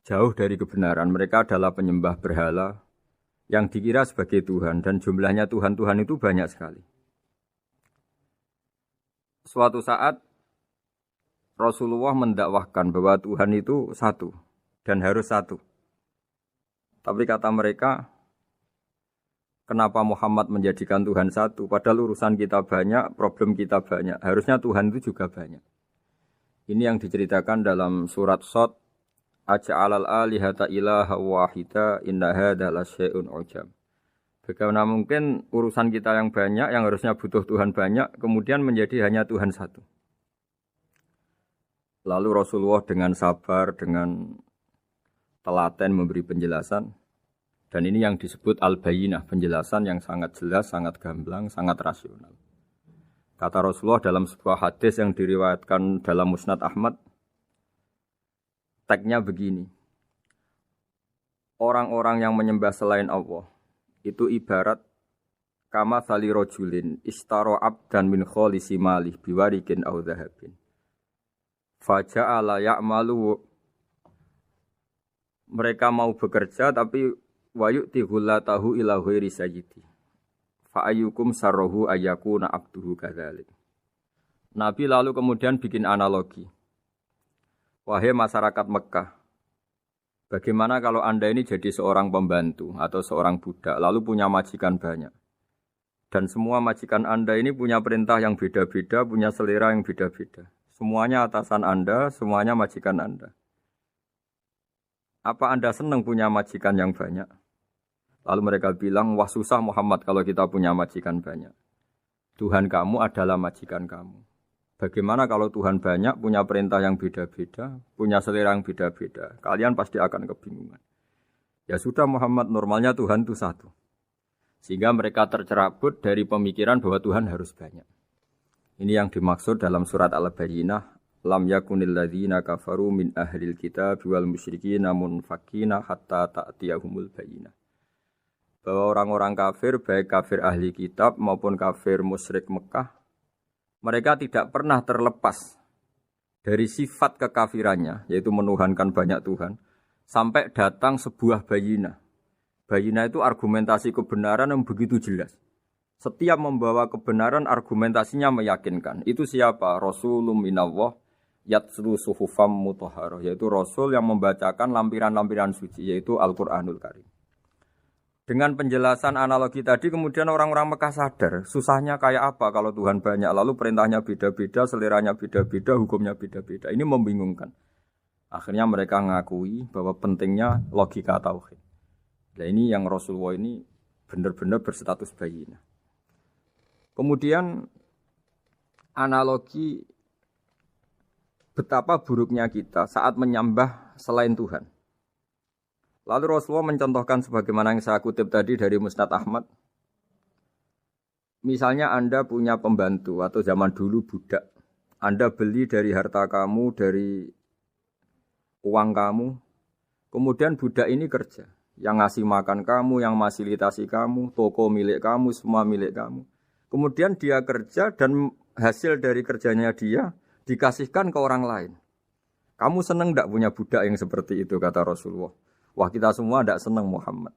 jauh dari kebenaran. Mereka adalah penyembah berhala yang dikira sebagai Tuhan, dan jumlahnya Tuhan-Tuhan itu banyak sekali. Suatu saat Rasulullah mendakwahkan bahwa Tuhan itu satu dan harus satu. Tapi kata mereka, kenapa Muhammad menjadikan Tuhan satu? Padahal urusan kita banyak, problem kita banyak. Harusnya Tuhan itu juga banyak. Ini yang diceritakan dalam surat Shad, Aja'alal alihata ilaha wahida inna hadza lasyai'un ujab. Bagaimana mungkin urusan kita yang banyak, yang harusnya butuh Tuhan banyak, kemudian menjadi hanya Tuhan satu. Lalu Rasulullah dengan sabar, dengan telaten memberi penjelasan. Dan ini yang disebut al-bayyinah, penjelasan yang sangat jelas, sangat gamblang, sangat rasional. Kata Rasulullah dalam sebuah hadis yang diriwayatkan dalam Musnad Ahmad, tagnya begini, orang-orang yang menyembah selain Allah, itu ibarat kama thali rojulin istaro abdan min kholisi malih biwarikin au dhahabin. Faja'ala ya'malu, mereka mau bekerja tapi wayu'ti ghullatahu ila ghairi sayyidi. Fa'ayyukum sarrohu ayyakuna abduhu kadzalik. Nabi lalu kemudian bikin analogi. Wahai masyarakat Mekah, bagaimana kalau Anda ini jadi seorang pembantu atau seorang budak lalu punya majikan banyak. Dan semua majikan Anda ini punya perintah yang beda-beda, punya selera yang beda-beda. Semuanya atasan Anda, semuanya majikan Anda. Apa Anda senang punya majikan yang banyak? Lalu mereka bilang, wah susah Muhammad kalau kita punya majikan banyak. Tuhan kamu adalah majikan kamu. Bagaimana kalau Tuhan banyak, punya perintah yang beda-beda, punya selera yang beda-beda? Kalian pasti akan kebingungan. Ya sudah Muhammad, normalnya Tuhan itu satu. Sehingga mereka tercerabut dari pemikiran bahwa Tuhan harus banyak. Ini yang dimaksud dalam surat Al-Bayyinah. Lam yakunil ladzina kafaru min ahlil kitab wal musyrikina munfakina hatta ta'tiyahumul bayyinah. Bahwa orang-orang kafir, baik kafir ahli kitab maupun kafir musyrik Mekah, mereka tidak pernah terlepas dari sifat kekafirannya, yaitu menuhankan banyak Tuhan, sampai datang sebuah bayinah. Bayinah itu argumentasi kebenaran yang begitu jelas. Setiap membawa kebenaran, argumentasinya meyakinkan. Itu siapa? Rasulun minallah yatslu suhufam mutahharah, yaitu Rasul yang membacakan lampiran-lampiran suci, yaitu Al-Quranul Karim. Dengan penjelasan analogi tadi, kemudian orang-orang Mekah sadar, susahnya kayak apa kalau Tuhan banyak, lalu perintahnya beda-beda, seleranya beda-beda, hukumnya beda-beda. Ini membingungkan. Akhirnya mereka mengakui bahwa pentingnya logika tauhid. Nah ini yang Rasulullah ini benar-benar berstatus bayinah. Kemudian analogi betapa buruknya kita saat menyembah selain Tuhan. Lalu Rasulullah mencontohkan sebagaimana yang saya kutip tadi dari Musnad Ahmad. Misalnya Anda punya pembantu atau zaman dulu budak. Anda beli dari harta kamu, dari uang kamu. Kemudian budak ini kerja. Yang ngasih makan kamu, yang fasilitasi kamu, toko milik kamu, semua milik kamu. Kemudian dia kerja dan hasil dari kerjanya dia dikasihkan ke orang lain. Kamu senang tidak punya budak yang seperti itu, kata Rasulullah. Wah kita semua tidak senang Muhammad.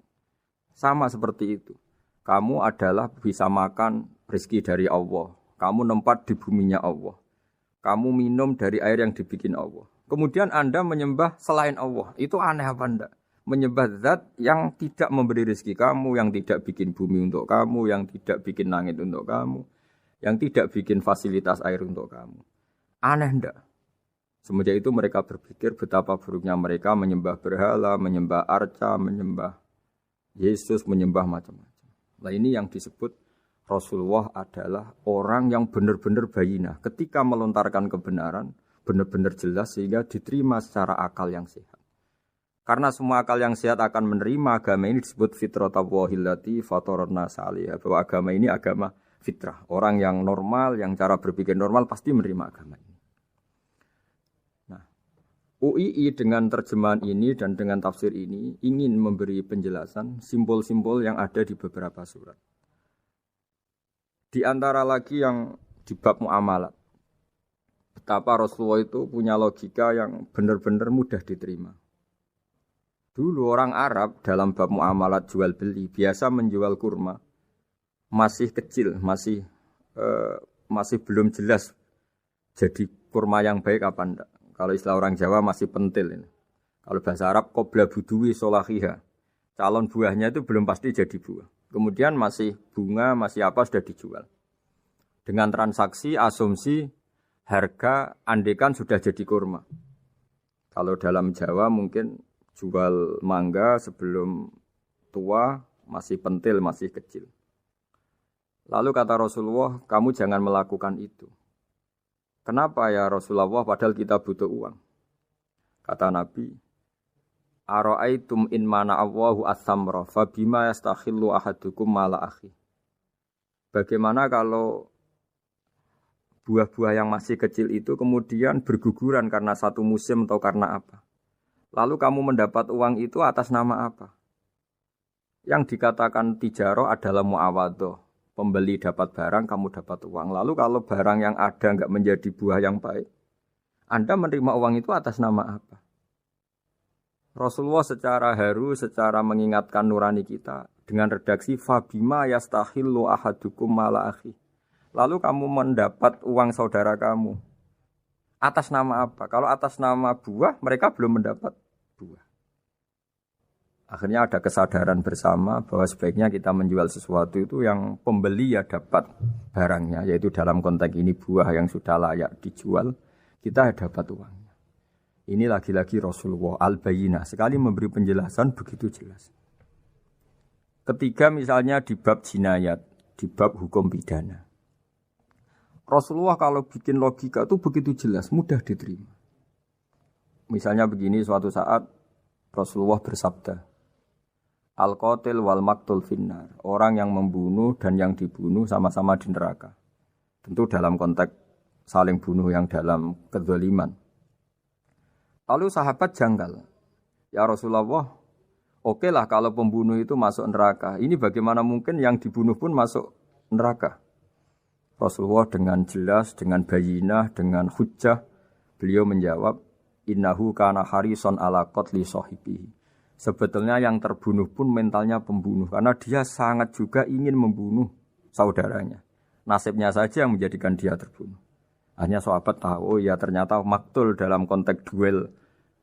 Sama seperti itu. Kamu adalah bisa makan rezeki dari Allah. Kamu nempat di buminya Allah. Kamu minum dari air yang dibikin Allah. Kemudian Anda menyembah selain Allah. Itu aneh apa enggak? Menyembah zat yang tidak memberi rezeki kamu, yang tidak bikin bumi untuk kamu, yang tidak bikin langit untuk kamu, yang tidak bikin fasilitas air untuk kamu. Aneh enggak? Semenjak itu mereka berpikir betapa buruknya mereka menyembah berhala, menyembah arca, menyembah Yesus, menyembah macam-macam. Nah ini yang disebut Rasulullah adalah orang yang benar-benar bayinah. Ketika melontarkan kebenaran, benar-benar jelas sehingga diterima secara akal yang sehat. Karena semua akal yang sehat akan menerima agama ini disebut fitratallahi fatarna salih. Bahwa agama ini agama fitrah. Orang yang normal, yang cara berpikir normal pasti menerima agama ini. UII dengan terjemahan ini dan dengan tafsir ini ingin memberi penjelasan simbol-simbol yang ada di beberapa surat. Di antara lagi yang di bab muamalat. Betapa Rasulullah itu punya logika yang benar-benar mudah diterima. Dulu orang Arab dalam bab muamalat jual beli biasa menjual kurma. Masih kecil, masih belum jelas jadi kurma yang baik apa enggak. Kalau istilah orang Jawa masih pentil ini. Kalau bahasa Arab qobla buduwi solahiha. Calon buahnya itu belum pasti jadi buah. Kemudian masih bunga, masih apa sudah dijual. Dengan transaksi, asumsi, harga andekan sudah jadi kurma. Kalau dalam Jawa mungkin jual mangga sebelum tua masih pentil, masih kecil. Lalu kata Rasulullah, kamu jangan melakukan itu. Kenapa ya Rasulullah padahal kita butuh uang? Kata Nabi, Ara'aitum in mana Allahu as-samra fa bima yastakhillu ahadukum mala akhi. Bagaimana kalau buah-buah yang masih kecil itu kemudian berguguran karena satu musim atau karena apa? Lalu kamu mendapat uang itu atas nama apa? Yang dikatakan tijaro adalah muawadhah. Pembeli dapat barang, kamu dapat uang. Lalu kalau barang yang ada enggak menjadi buah yang baik, Anda menerima uang itu atas nama apa? Rasulullah secara haru, secara mengingatkan nurani kita dengan redaksi fabima yastahillu ahadukum mala akhi. Lalu kamu mendapat uang saudara kamu atas nama apa? Kalau atas nama buah, mereka belum mendapat buah. Akhirnya ada kesadaran bersama bahwa sebaiknya kita menjual sesuatu itu yang pembeli ya dapat barangnya, yaitu dalam konteks ini buah yang sudah layak dijual, kita dapat uangnya. Ini lagi-lagi Rasulullah al-Bayyinah, sekali memberi penjelasan begitu jelas. Ketiga misalnya di bab jinayat, di bab hukum pidana. Rasulullah kalau bikin logika itu begitu jelas, mudah diterima. Misalnya begini, suatu saat Rasulullah bersabda, Al-qatil wal maktul finnar. Orang yang membunuh dan yang dibunuh sama-sama di neraka. Tentu dalam konteks saling bunuh yang dalam kezaliman. Lalu sahabat janggal. Ya Rasulullah, oke lah kalau pembunuh itu masuk neraka. Ini bagaimana mungkin yang dibunuh pun masuk neraka? Rasulullah dengan jelas, dengan bayinah, dengan hujjah, beliau menjawab, innahu kana harison ala qatli sahibihi. Sebetulnya yang terbunuh pun mentalnya pembunuh. Karena dia sangat juga ingin membunuh saudaranya. Nasibnya saja yang menjadikan dia terbunuh. Hanya sahabat tahu, oh ya ternyata maktul dalam konteks duel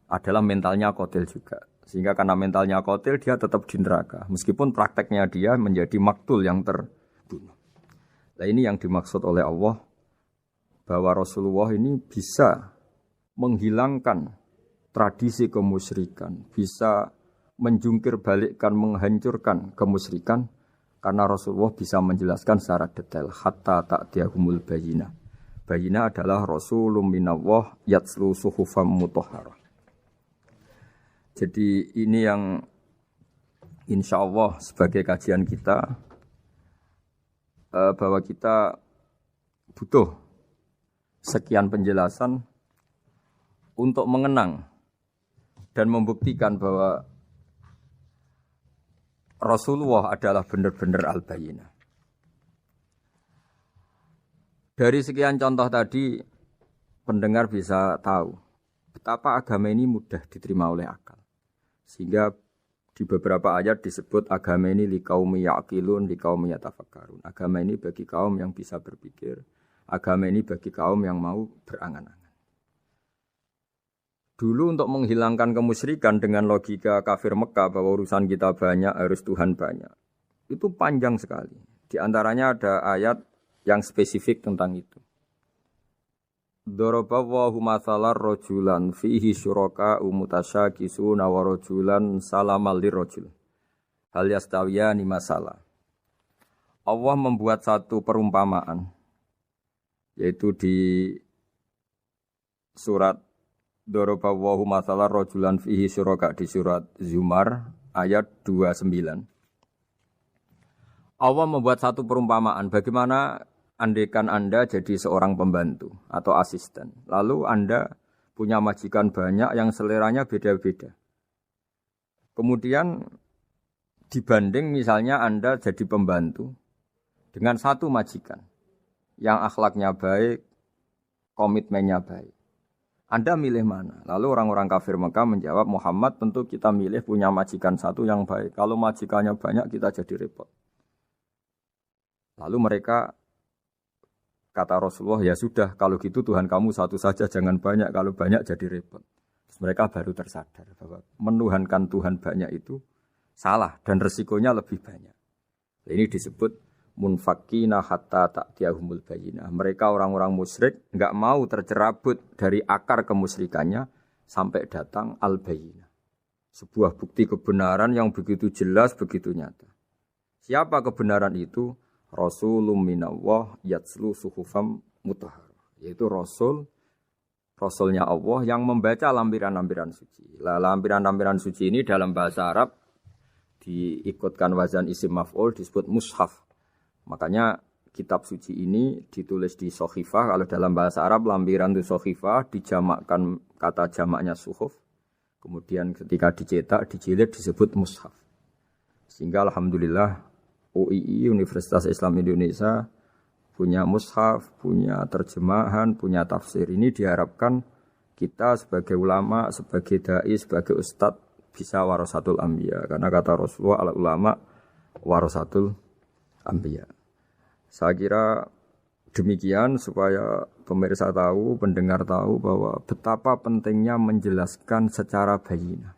adalah mentalnya qatil juga. Sehingga karena mentalnya qatil dia tetap di neraka. Meskipun prakteknya dia menjadi maktul yang terbunuh. Nah ini yang dimaksud oleh Allah. Bahwa Rasulullah ini bisa menghilangkan tradisi kemusyrikan. Bisa menjungkir balikkan, menghancurkan kemusyrikan karena Rasulullah bisa menjelaskan secara detail hatta ta'tiyahumul bayyinah. Bayyinah adalah rasulun minallah yatslu suhufam mutahharah. Jadi ini yang insyaallah sebagai kajian kita bahwa kita butuh sekian penjelasan untuk mengenang dan membuktikan bahwa Rasulullah adalah benar-benar al-bayyinah. Dari sekian contoh tadi, pendengar bisa tahu betapa agama ini mudah diterima oleh akal. Sehingga di beberapa ayat disebut agama ini liqaumi ya'qilun, liqaumi yatafakkarun. Agama ini bagi kaum yang bisa berpikir, agama ini bagi kaum yang mau berangan-angan. Dulu untuk menghilangkan kemusyrikan dengan logika kafir Mekah bahwa urusan kita banyak, harus Tuhan banyak. Itu panjang sekali. Di antaranya ada ayat yang spesifik tentang itu. Daraballahu mathalar rajulan fihi syuraka mutasyakisuna wa rajulan salamal lirajul. Hal yastawiyani masalah. Allah membuat satu perumpamaan yaitu di surat Daraballahu mathalar rajulan fihi syuraka di surat Zumar ayat 29. Allah membuat satu perumpamaan bagaimana andaikan Anda jadi seorang pembantu atau asisten. Lalu Anda punya majikan banyak yang seleranya beda-beda. Kemudian dibanding misalnya Anda jadi pembantu dengan satu majikan yang akhlaknya baik, komitmennya baik. Anda milih mana? Lalu orang-orang kafir Mekah menjawab, Muhammad tentu kita milih punya majikan satu yang baik. Kalau majikannya banyak kita jadi repot. Lalu mereka kata Rasulullah, ya sudah kalau gitu Tuhan kamu satu saja jangan banyak. Kalau banyak jadi repot. Terus mereka baru tersadar bahwa menuhankan Tuhan banyak itu salah dan resikonya lebih banyak. Ini disebut munfakina hatta ta'tiyahumul bayyinah. Mereka orang-orang musyrik enggak mau tercerabut dari akar kemusyrikannya sampai datang al-bayyinah. Sebuah bukti kebenaran yang begitu jelas, begitu nyata. Siapa kebenaran itu? Rasulun minallah yatslu suhufam mutahharah. Yaitu Rasulnya Allah yang membaca lampiran-lampiran suci. Lampiran-lampiran suci ini dalam bahasa Arab diikutkan wazan isim maf'ul disebut mushaf. Makanya kitab suci ini ditulis di sohifah. Kalau dalam bahasa Arab lampiran itu sohifah, dijamakkan kata jamaknya suhuf. Kemudian ketika dicetak, dijilid disebut mushaf. Sehingga alhamdulillah UII Universitas Islam Indonesia punya mushaf, punya terjemahan, punya tafsir. Ini diharapkan kita sebagai ulama, sebagai dai, sebagai ustadz bisa warasatul anbiya. Karena kata Rasulullah al-ulama warasatul anbiya. Saya kira demikian supaya pemirsa tahu, pendengar tahu bahwa betapa pentingnya menjelaskan secara bayyinah.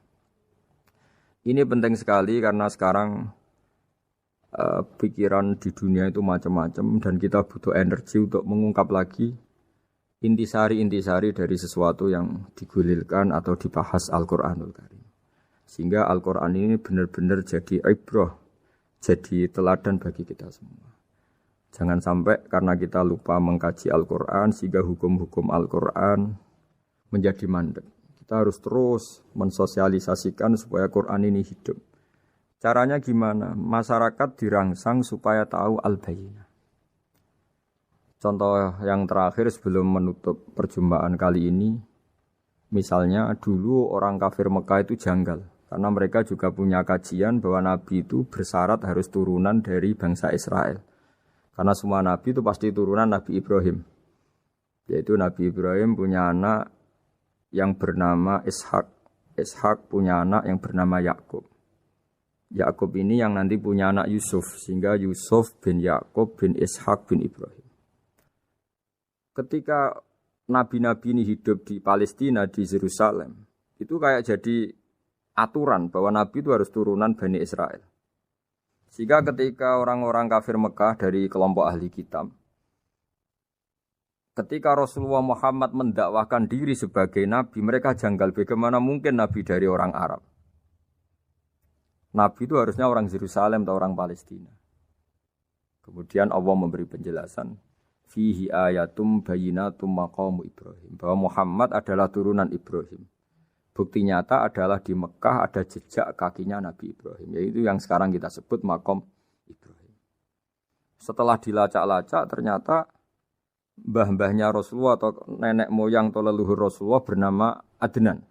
Ini penting sekali karena sekarang pikiran di dunia itu macam-macam dan kita butuh energi untuk mengungkap lagi intisari-intisari dari sesuatu yang digulirkan atau dibahas Al-Qur'anul Karim. Sehingga Al-Qur'an ini benar-benar jadi ibrah, jadi teladan bagi kita semua. Jangan sampai karena kita lupa mengkaji Al-Qur'an sehingga hukum-hukum Al-Qur'an menjadi mandek. Kita harus terus mensosialisasikan supaya Qur'an ini hidup. Caranya gimana? Masyarakat dirangsang supaya tahu al-bayyinah. Contoh yang terakhir sebelum menutup perjumpaan kali ini, misalnya dulu orang kafir Mekah itu janggal. Karena mereka juga punya kajian bahwa Nabi itu bersyarat harus turunan dari bangsa Israel. Karena semua Nabi itu pasti turunan Nabi Ibrahim. Yaitu Nabi Ibrahim punya anak yang bernama Ishak. Ishak punya anak yang bernama Yakub. Yakub ini yang nanti punya anak Yusuf, sehingga Yusuf bin Yakub bin Ishak bin Ibrahim. Ketika nabi-nabi ini hidup di Palestina, di Yerusalem, itu kayak jadi aturan bahwa nabi itu harus turunan Bani Israel. Sehingga ketika orang-orang kafir Mekah dari kelompok ahli kitab, ketika Rasulullah Muhammad mendakwahkan diri sebagai nabi, mereka janggal bagaimana mungkin nabi dari orang Arab. Nabi itu harusnya orang Yerusalem atau orang Palestina. Kemudian Allah memberi penjelasan, fihi ayatum bayyinatum maqamu Ibrahim, bahwa Muhammad adalah turunan Ibrahim. Bukti nyata adalah di Mekah ada jejak kakinya Nabi Ibrahim, yaitu yang sekarang kita sebut maqam Ibrahim. Setelah dilacak-lacak ternyata mbah-mbahnya Rasulullah atau nenek moyang atau leluhur Rasulullah bernama Adnan.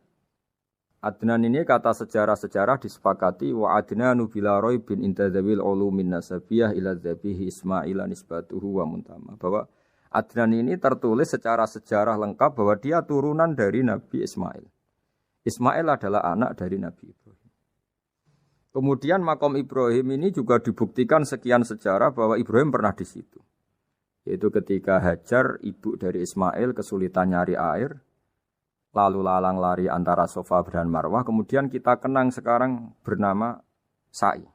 Adnan ini kata sejarah-sejarah disepakati wa adnanu bila raibin intadzawil ulumin nasabiyah ila dzabihi Ismail nisbatuhu wa muntama. Bahwa Adnan ini tertulis secara sejarah lengkap bahwa dia turunan dari Nabi Ismail. Ismail adalah anak dari Nabi Ibrahim. Kemudian makom Ibrahim ini juga dibuktikan sekian sejarah bahwa Ibrahim pernah di situ. Yaitu ketika Hajar, ibu dari Ismail, kesulitan nyari air, lalu lalang lari antara Safa dan Marwah, kemudian kita kenang sekarang bernama Sa'i.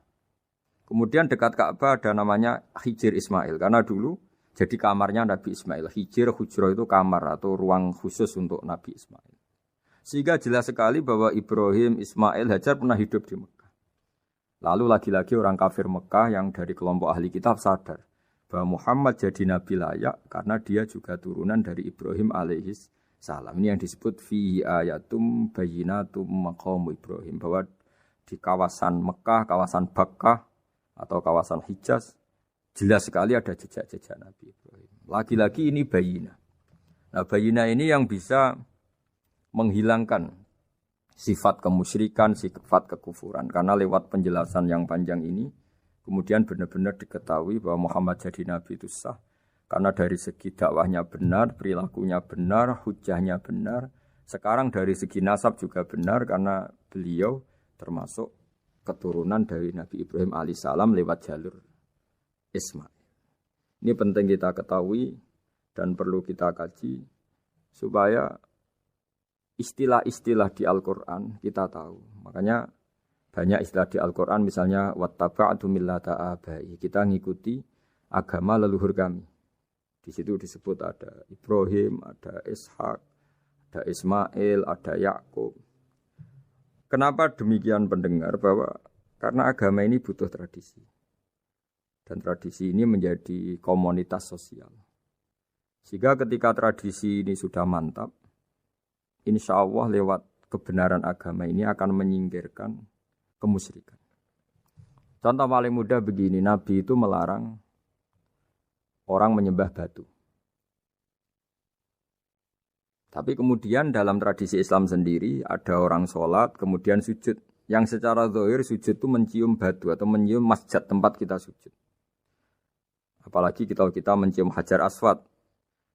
Kemudian dekat Ka'bah ada namanya Hijir Ismail, karena dulu jadi kamarnya Nabi Ismail. Hijir, hujro itu kamar atau ruang khusus untuk Nabi Ismail. Sehingga jelas sekali bahwa Ibrahim, Ismail, Hajar pernah hidup di Mekah. Lalu lagi-lagi orang kafir Mekah yang dari kelompok ahli kitab sadar bahwa Muhammad jadi nabi layak karena dia juga turunan dari Ibrahim alaihis salam. Ini yang disebut fihi ayatum bayyinatum maqamu Ibrahim, bahwa di kawasan Mekah, kawasan Bakkah atau kawasan Hijaz jelas sekali ada jejak-jejak Nabi Ibrahim. Lagi-lagi ini bayyinah. Nah, bayyinah ini yang bisa menghilangkan sifat kemusyrikan, sifat kekufuran. Karena lewat penjelasan yang panjang ini kemudian benar-benar diketahui bahwa Muhammad jadi nabi itu sah. Karena dari segi dakwahnya benar, perilakunya benar, hujahnya benar. Sekarang dari segi nasab juga benar karena beliau termasuk keturunan dari Nabi Ibrahim alaihissalam lewat jalur Ismail. Ini penting kita ketahui dan perlu kita kaji supaya istilah-istilah di Al-Quran kita tahu. Makanya banyak istilah di Al-Quran misalnya wattaba'tu millata abai. Kita ngikuti agama leluhur kami. Di situ disebut ada Ibrahim, ada Ishak, ada Ismail, ada Yakub. Kenapa demikian pendengar? Bahwa karena agama ini butuh tradisi. Dan tradisi ini menjadi komunitas sosial. Sehingga ketika tradisi ini sudah mantap, insya Allah lewat kebenaran agama ini akan menyingkirkan kemusyrikan. Contoh paling mudah begini, Nabi itu melarang orang menyembah batu. Tapi kemudian dalam tradisi Islam sendiri ada orang sholat kemudian sujud. Yang secara zahir sujud itu mencium batu atau mencium masjid tempat kita sujud. Apalagi kita mencium Hajar Aswad.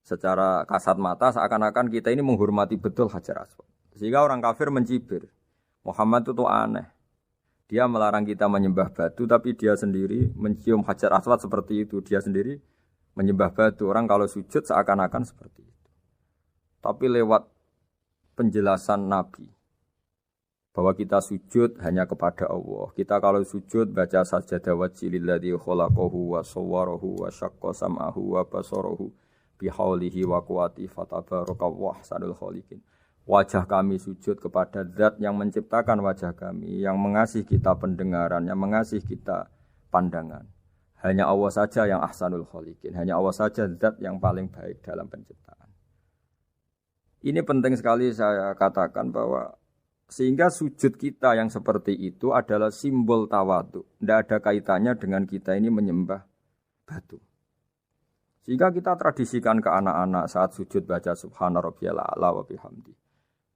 Secara kasat mata seakan-akan kita ini menghormati betul Hajar Aswad. Sehingga orang kafir mencibir. Muhammad itu aneh. Dia melarang kita menyembah batu tapi dia sendiri mencium Hajar Aswad seperti itu. Dia sendiri menyembah batu. Orang kalau sujud seakan-akan seperti itu. Tapi lewat penjelasan Nabi, bahwa kita sujud hanya kepada Allah. Kita kalau sujud baca sajadah wajhililladzi khalaqahu wa sawwarahu wa syaqqa sam'ahu wa basarahu bihaulihi wa quwwati fatabarakallahu ahsanul khaliqin. Wajah kami sujud kepada zat yang menciptakan wajah kami, yang mengasihi kita pendengaran, yang mengasihi kita pandangan. Hanya Allah saja yang ahsanul khaliqin, hanya Allah saja zat yang paling baik dalam penciptaan. Ini penting sekali saya katakan bahwa sehingga sujud kita yang seperti itu adalah simbol tawadhu. Tidak ada kaitannya dengan kita ini menyembah batu. Sehingga kita tradisikan ke anak-anak saat sujud baca subhana rabbiyal a'la wa bihamdi.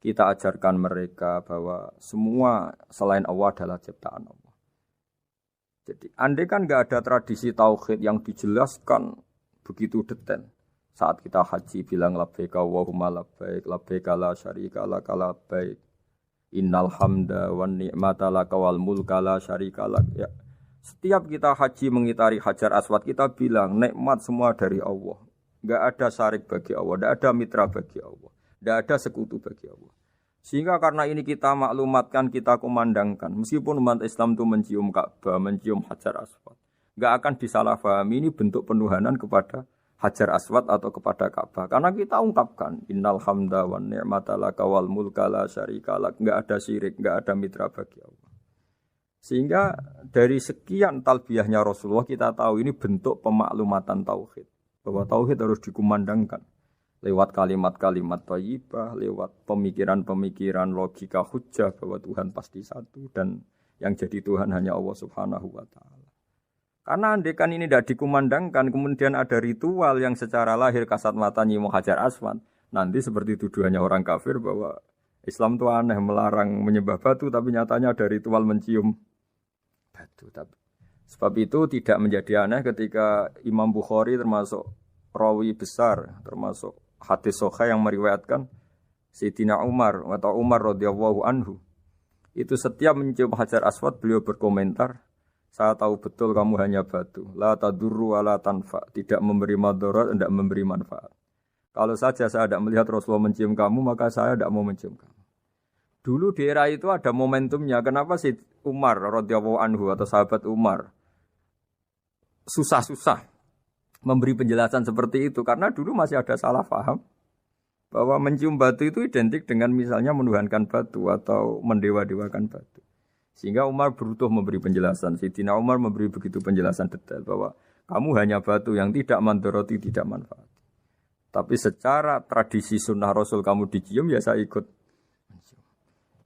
Kita ajarkan mereka bahwa semua selain Allah adalah ciptaan Allah. Jadi andai kan enggak ada tradisi tauhid yang dijelaskan begitu detail. Saat kita haji bilang labbaik Allahumma labbaik, labbaik la syarika lak labbaik. Innal hamda wan ni'mata laka wal mulka la syarika lak. Ya. Setiap kita haji mengitari Hajar Aswad kita bilang nikmat semua dari Allah. Enggak ada syarik bagi Allah, enggak ada mitra bagi Allah, enggak ada sekutu bagi Allah. Sehingga karena ini kita maklumatkan, kita kumandangkan. Meskipun umat Islam itu mencium Ka'bah, mencium Hajar Aswad, enggak akan disalahpahami ini bentuk penuhanan kepada Hajar Aswad atau kepada Ka'bah. Karena kita ungkapkan innal hamda wan ni'mata laka wal mulka la syarika lak. Enggak ada syirik, enggak ada mitra bagi Allah. Sehingga dari sekian talbiyahnya Rasulullah kita tahu ini bentuk pemaklumatan tauhid. Bahwa tauhid harus dikumandangkan lewat kalimat-kalimat thayyibah, lewat pemikiran-pemikiran logika hujjah bahwa Tuhan pasti satu dan yang jadi Tuhan hanya Allah Subhanahu wa taala. Karena andekan ini tidak dikumandangkan, kemudian ada ritual yang secara lahir kasat mata nyium Hajar Aswad. Nanti seperti tuduhannya orang kafir bahwa Islam itu aneh, melarang menyembah batu, tapi nyatanya ada ritual mencium batu. Sebab itu tidak menjadi aneh ketika Imam Bukhari termasuk rawi besar, termasuk hadis sahih yang meriwayatkan Sayyidina Umar atau Umar radhiyallahu anhu. Itu setiap mencium Hajar Aswad beliau berkomentar, saya tahu betul kamu hanya batu. La tadurru wa la tanfa. Tidak memberi madarat, tidak memberi manfaat. Kalau saja saya tidak melihat Rasulullah mencium kamu, maka saya tidak mau mencium kamu. Dulu di era itu ada momentumnya. Kenapa sih Umar radhiyallahu anhu atau sahabat Umar susah-susah memberi penjelasan seperti itu? Karena dulu masih ada salah paham bahwa mencium batu itu identik dengan misalnya menuhankan batu atau mendewa-dewakan batu. Sehingga Umar berutuh memberi penjelasan. Sayyidina Umar memberi begitu penjelasan detail bahwa kamu hanya batu yang tidak mandoroti, tidak manfaat. Tapi secara tradisi sunnah Rasul kamu dicium, ya saya ikut.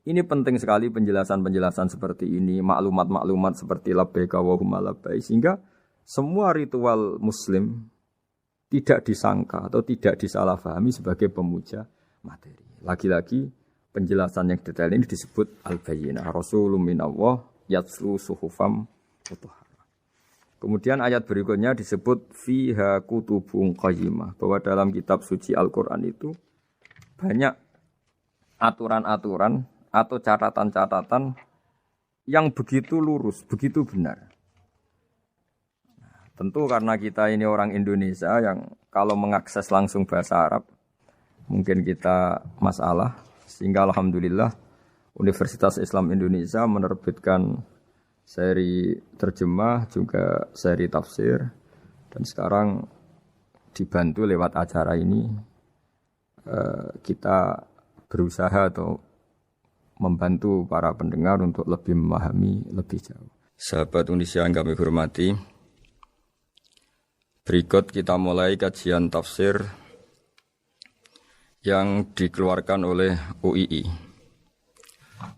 Ini penting sekali penjelasan-penjelasan seperti ini, maklumat-maklumat seperti labbaik Allahumma labbaik, sehingga semua ritual Muslim tidak disangka atau tidak disalahpahami sebagai pemuja materi. Lagi-lagi penjelasan yang detail ini disebut al-bayyinah. Rasulun minallah yatslu suhufam mutahharah. Kemudian ayat berikutnya disebut fiha kutubun qayyimah, bahwa dalam kitab suci Al-Qur'an itu banyak aturan-aturan atau catatan-catatan yang begitu lurus, begitu benar. Tentu karena kita ini orang Indonesia yang kalau mengakses langsung bahasa Arab mungkin kita masalah. Sehingga alhamdulillah Universitas Islam Indonesia menerbitkan seri terjemah juga seri tafsir, dan sekarang dibantu lewat acara ini kita berusaha atau membantu para pendengar untuk lebih memahami lebih jauh. Sahabat Indonesia yang kami hormati, berikut kita mulai kajian tafsir yang dikeluarkan oleh UII.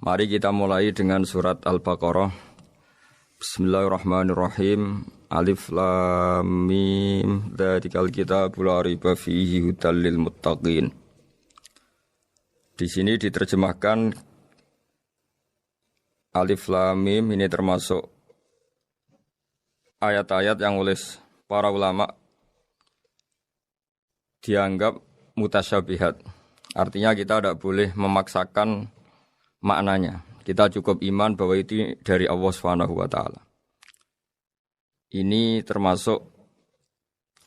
Mari kita mulai dengan surat Al-Baqarah. Bismillahirrahmanirrahim. Alif Lam Mim. Dzalikal kitabul la raiba fihi hudal lil muttaqin. Di sini diterjemahkan Alif Lam Mim ini termasuk ayat-ayat yang oleh para ulama dianggap mutasyabihat. Artinya kita tidak boleh memaksakan maknanya. Kita cukup iman bahwa itu dari Allah Subhanahu wa taala. Ini termasuk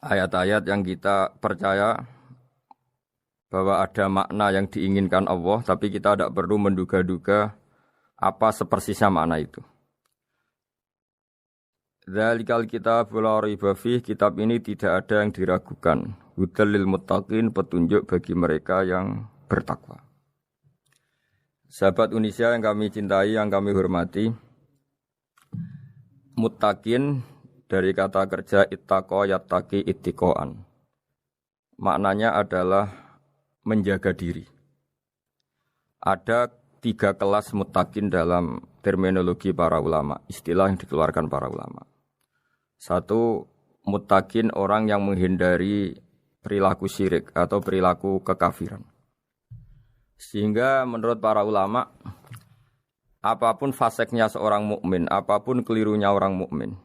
ayat-ayat yang kita percaya bahwa ada makna yang diinginkan Allah, tapi kita tidak perlu menduga-duga Apa sepersisnya makna itu? Dzalikal kitab la raiba fih, kitab ini tidak ada yang diragukan. Hudal lil muttaqin, petunjuk bagi mereka yang bertakwa. Sahabat Unisia yang kami cintai, yang kami hormati, muttaqin dari kata kerja ittaqa yattaqi ittiqaan. Maknanya adalah menjaga diri. Ada 3 kelas muttaqin dalam terminologi para ulama, istilah yang dikeluarkan para ulama. 1, muttaqin orang yang menghindari perilaku syirik atau perilaku kekafiran. Sehingga menurut para ulama, apapun faseknya seorang mukmin, apapun kelirunya orang mukmin,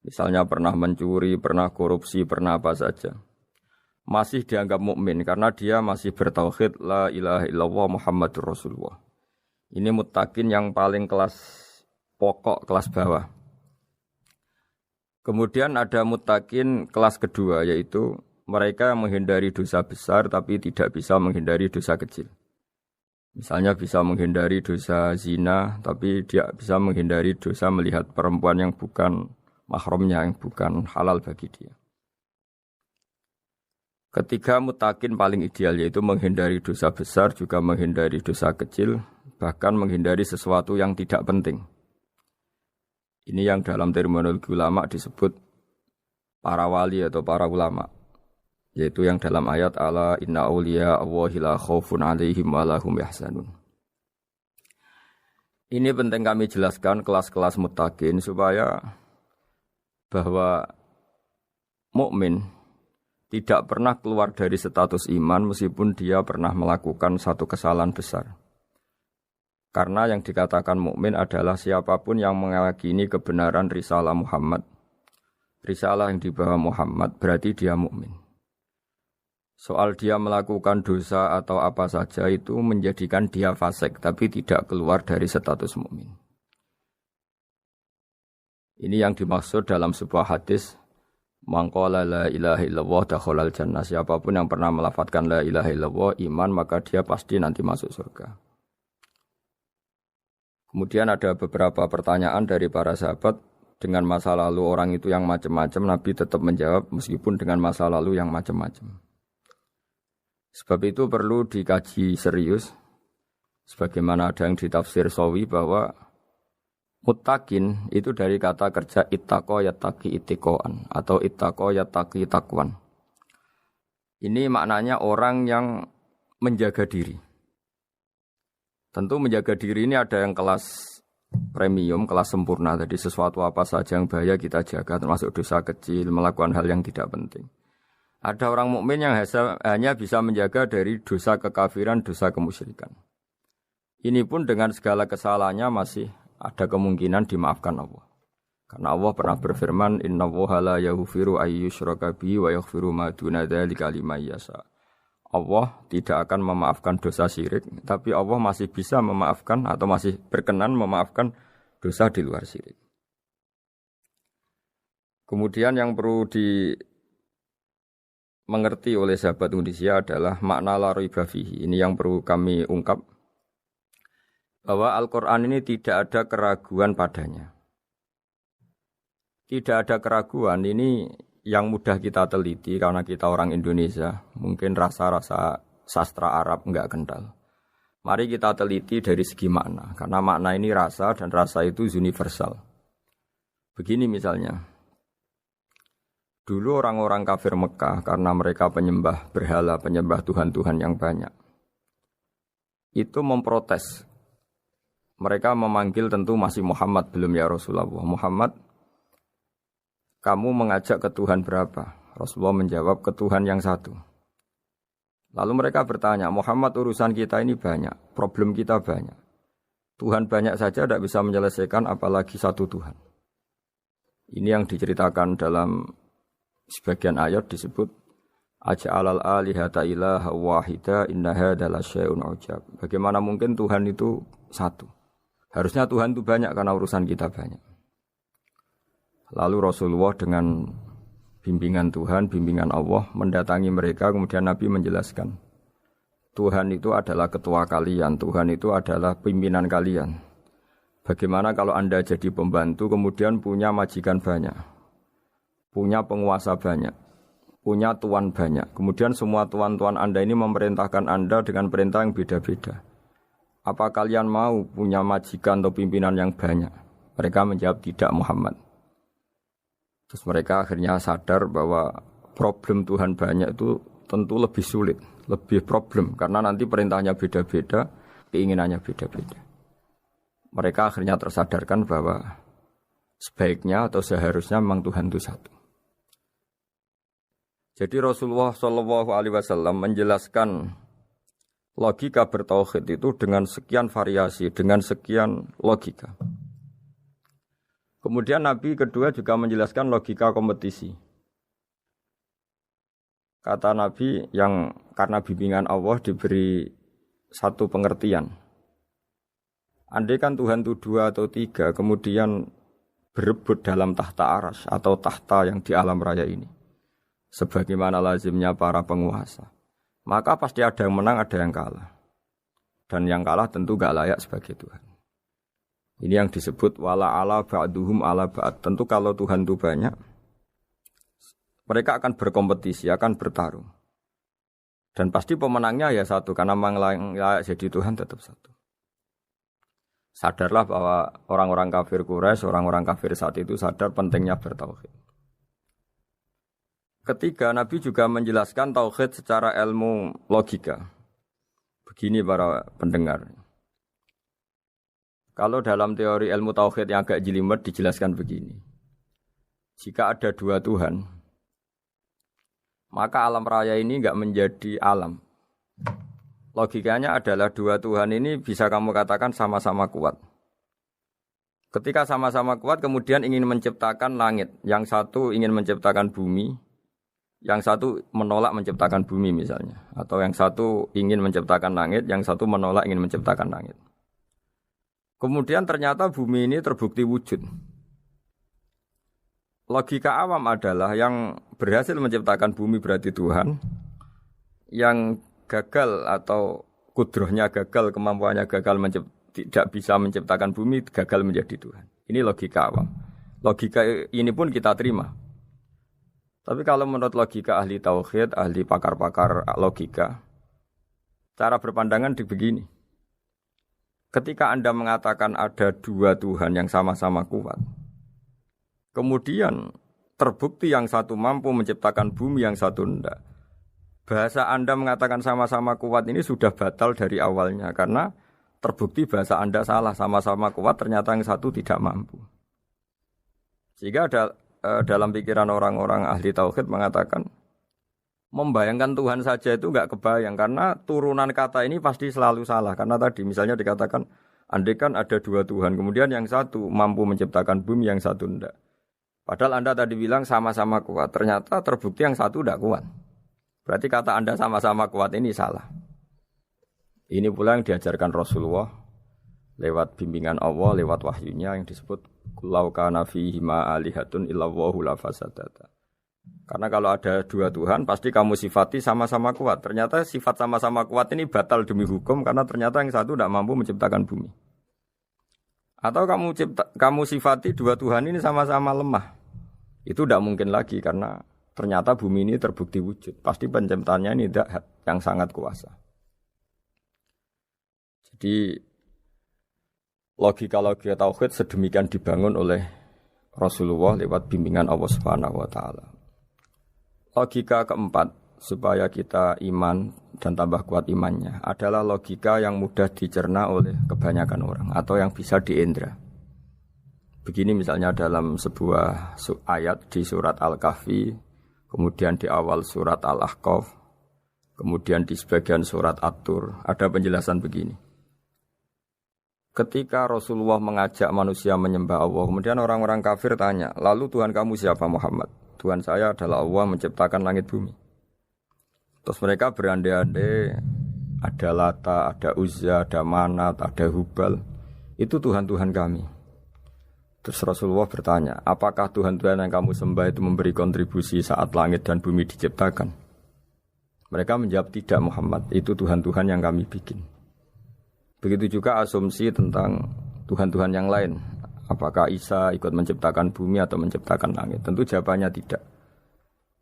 misalnya pernah mencuri, pernah korupsi, pernah apa saja, masih dianggap mukmin karena dia masih bertauhid la ilaha illallah Muhammadur Rasulullah. Ini muttaqin yang paling kelas pokok, kelas bawah. Kemudian ada muttaqin kelas kedua, yaitu mereka yang menghindari dosa besar tapi tidak bisa menghindari dosa kecil. Misalnya bisa menghindari dosa zina, tapi dia bisa menghindari dosa melihat perempuan yang bukan mahramnya, yang bukan halal bagi dia. Ketiga muttaqin paling ideal yaitu menghindari dosa besar, juga menghindari dosa kecil, bahkan menghindari sesuatu yang tidak penting. Ini yang dalam terminologi ulama disebut para wali atau para ulama. Yaitu yang dalam ayat ala inna awliya Allahi la khaufun alaihim wa lahum yahzanun. Ini penting kami jelaskan kelas-kelas muttaqin supaya bahwa mukmin tidak pernah keluar dari status iman meskipun dia pernah melakukan satu kesalahan besar. Karena yang dikatakan mukmin adalah siapapun yang meyakini kebenaran risalah Muhammad, risalah yang dibawa Muhammad, berarti dia mukmin. Soal dia melakukan dosa atau apa saja itu menjadikan dia fasik, tapi tidak keluar dari status mukmin. Ini yang dimaksud dalam sebuah hadis, man qala la ilaha illallah dakhalal jannah. Siapapun yang pernah melafadzkan la ilaha illallah iman, maka dia pasti nanti masuk surga. Kemudian ada beberapa pertanyaan dari para sahabat dengan masa lalu orang itu yang macam-macam, Nabi tetap menjawab meskipun dengan masa lalu yang macam-macam. Sebab itu perlu dikaji serius, sebagaimana ada yang ditafsir Sawi bahwa muttaqin itu dari kata kerja ittaqa yattaqi ittiqaan atau ittaqa yattaqi taqwan. Ini maknanya orang yang menjaga diri. Tentu menjaga diri ini ada yang kelas premium, kelas sempurna. Jadi sesuatu apa saja yang bahaya kita jaga, termasuk dosa kecil, melakukan hal yang tidak penting. Ada orang mukmin yang hanya bisa menjaga dari dosa kekafiran, dosa kemusyrikan. Ini pun dengan segala kesalahannya masih ada kemungkinan dimaafkan Allah. Karena Allah pernah berfirman, innallaha la yaghfiru ayyushraka bihi wa yaghfiru ma duna dzalika liman yasha. Allah tidak akan memaafkan dosa syirik, tapi Allah masih bisa memaafkan atau masih berkenan memaafkan dosa di luar syirik. Kemudian yang perlu mengerti oleh sahabat Indonesia adalah makna la raiba fihi. Ini yang perlu kami ungkap, bahwa Al-Quran ini tidak ada keraguan padanya. Tidak ada keraguan, ini yang mudah kita teliti karena kita orang Indonesia. Mungkin rasa-rasa sastra Arab enggak kental. Mari kita teliti dari segi makna, karena makna ini rasa dan rasa itu universal. Begini misalnya, dulu orang-orang kafir Mekah karena mereka penyembah berhala, penyembah Tuhan-Tuhan yang banyak, itu memprotes. Mereka memanggil tentu masih Muhammad, belum ya Rasulullah. Muhammad, kamu mengajak ke Tuhan berapa? Rasulullah menjawab, ke Tuhan yang satu. Lalu mereka bertanya, Muhammad urusan kita ini banyak, problem kita banyak. Tuhan banyak saja tidak bisa menyelesaikan, apalagi satu Tuhan. Ini yang diceritakan dalam sebagian ayat disebut, Aja'alal alihata ilaha wahida inna hadza lasyai'un ujab. Bagaimana mungkin Tuhan itu satu? Harusnya Tuhan itu banyak karena urusan kita banyak. Lalu Rasulullah dengan bimbingan Tuhan, bimbingan Allah mendatangi mereka, kemudian Nabi menjelaskan, Tuhan itu adalah ketua kalian, Tuhan itu adalah pimpinan kalian. Bagaimana kalau Anda jadi pembantu kemudian punya majikan banyak, punya penguasa banyak, punya tuan banyak. Kemudian semua tuan-tuan Anda ini memerintahkan Anda dengan perintah yang beda-beda. Apa kalian mau punya majikan atau pimpinan yang banyak? Mereka menjawab tidak Muhammad. Terus mereka akhirnya sadar bahwa problem Tuhan banyak itu tentu lebih sulit, lebih problem. Karena nanti perintahnya beda-beda, keinginannya beda-beda. Mereka akhirnya tersadarkan bahwa sebaiknya atau seharusnya memang Tuhan itu satu. Jadi Rasulullah SAW menjelaskan logika bertauhid itu dengan sekian variasi, dengan sekian logika. Kemudian Nabi kedua juga menjelaskan logika kompetisi. Kata Nabi yang karena bimbingan Allah diberi satu pengertian. Andai kan Tuhan itu 2 atau 3, kemudian berebut dalam tahta aras atau tahta yang di alam raya ini. Sebagaimana lazimnya para penguasa. Maka pasti ada yang menang, ada yang kalah. Dan yang kalah tentu gak layak sebagai Tuhan. Ini yang disebut wala ala ba'duhum ala ba'd. Tentu kalau Tuhan itu banyak, mereka akan berkompetisi, akan bertarung. Dan pasti pemenangnya ya satu, karena memang layak jadi Tuhan tetap satu. Sadarlah bahwa orang-orang kafir Quraisy, orang-orang kafir saat itu sadar pentingnya bertauhid. Ketiga, Nabi juga menjelaskan tauhid secara ilmu logika. Begini para pendengar. Kalau dalam teori ilmu tauhid yang agak jelimet dijelaskan begini. Jika ada 2 Tuhan, maka alam raya ini enggak menjadi alam. Logikanya adalah 2 Tuhan ini bisa kamu katakan sama-sama kuat. Ketika sama-sama kuat kemudian ingin menciptakan langit. Yang satu ingin menciptakan bumi, yang satu menolak menciptakan bumi misalnya. Atau yang satu ingin menciptakan langit, yang satu menolak ingin menciptakan langit. Kemudian ternyata bumi ini terbukti wujud. Logika awam adalah yang berhasil menciptakan bumi berarti Tuhan, yang gagal atau kudrohnya gagal, kemampuannya gagal tidak bisa menciptakan bumi, gagal menjadi Tuhan. Ini logika awam. Logika ini pun kita terima. Tapi kalau menurut logika ahli tauhid, ahli pakar-pakar logika, cara berpandangan begini. Ketika Anda mengatakan ada 2 Tuhan yang sama-sama kuat, kemudian terbukti yang satu mampu menciptakan bumi, yang satu tidak. Bahasa Anda mengatakan sama-sama kuat ini sudah batal dari awalnya, karena terbukti bahasa Anda salah, sama-sama kuat ternyata yang satu tidak mampu. Sehingga dalam pikiran orang-orang ahli tauhid mengatakan, membayangkan Tuhan saja itu enggak kebayang, karena turunan kata ini pasti selalu salah. Karena tadi misalnya dikatakan, andai kan ada 2 Tuhan, kemudian yang satu mampu menciptakan bumi, yang satu tidak. Padahal Anda tadi bilang sama-sama kuat, ternyata terbukti yang satu tidak kuat. Berarti kata Anda sama-sama kuat ini salah. Ini pula yang diajarkan Rasulullah lewat bimbingan Allah, lewat wahyunya yang disebut Lau kana fihi ma alihatun illallahu la fasadata. Karena kalau ada 2 Tuhan, pasti kamu sifati sama-sama kuat. Ternyata sifat sama-sama kuat ini batal demi hukum, karena ternyata yang satu tidak mampu menciptakan bumi. Atau kamu sifati 2 Tuhan ini sama-sama lemah. Itu tidak mungkin lagi, karena ternyata bumi ini terbukti wujud. Pasti penciptanya ini tidak yang sangat kuasa. Jadi logika-logika tauhid sedemikian dibangun oleh Rasulullah lewat bimbingan Allah Subhanahu wa taala. Logika keempat supaya kita iman dan tambah kuat imannya adalah logika yang mudah dicerna oleh kebanyakan orang atau yang bisa diindra. Begini misalnya dalam sebuah ayat di surat Al-Kahfi, kemudian di awal surat Al-Ahqaf, kemudian di sebagian surat At-Tur, ada penjelasan begini. Ketika Rasulullah mengajak manusia menyembah Allah, kemudian orang-orang kafir tanya, lalu Tuhan kamu siapa Muhammad? Tuhan saya adalah Allah menciptakan langit bumi. Terus mereka berandai-andai, ada Lata, ada Uzza, ada Manat, ada Hubal. Itu Tuhan-Tuhan kami. Terus Rasulullah bertanya, apakah Tuhan-Tuhan yang kamu sembah itu memberi kontribusi saat langit dan bumi diciptakan? Mereka menjawab, tidak Muhammad, itu Tuhan-Tuhan yang kami bikin. Begitu juga asumsi tentang Tuhan-Tuhan yang lain. Apakah Isa ikut menciptakan bumi atau menciptakan langit? Tentu jawabannya tidak.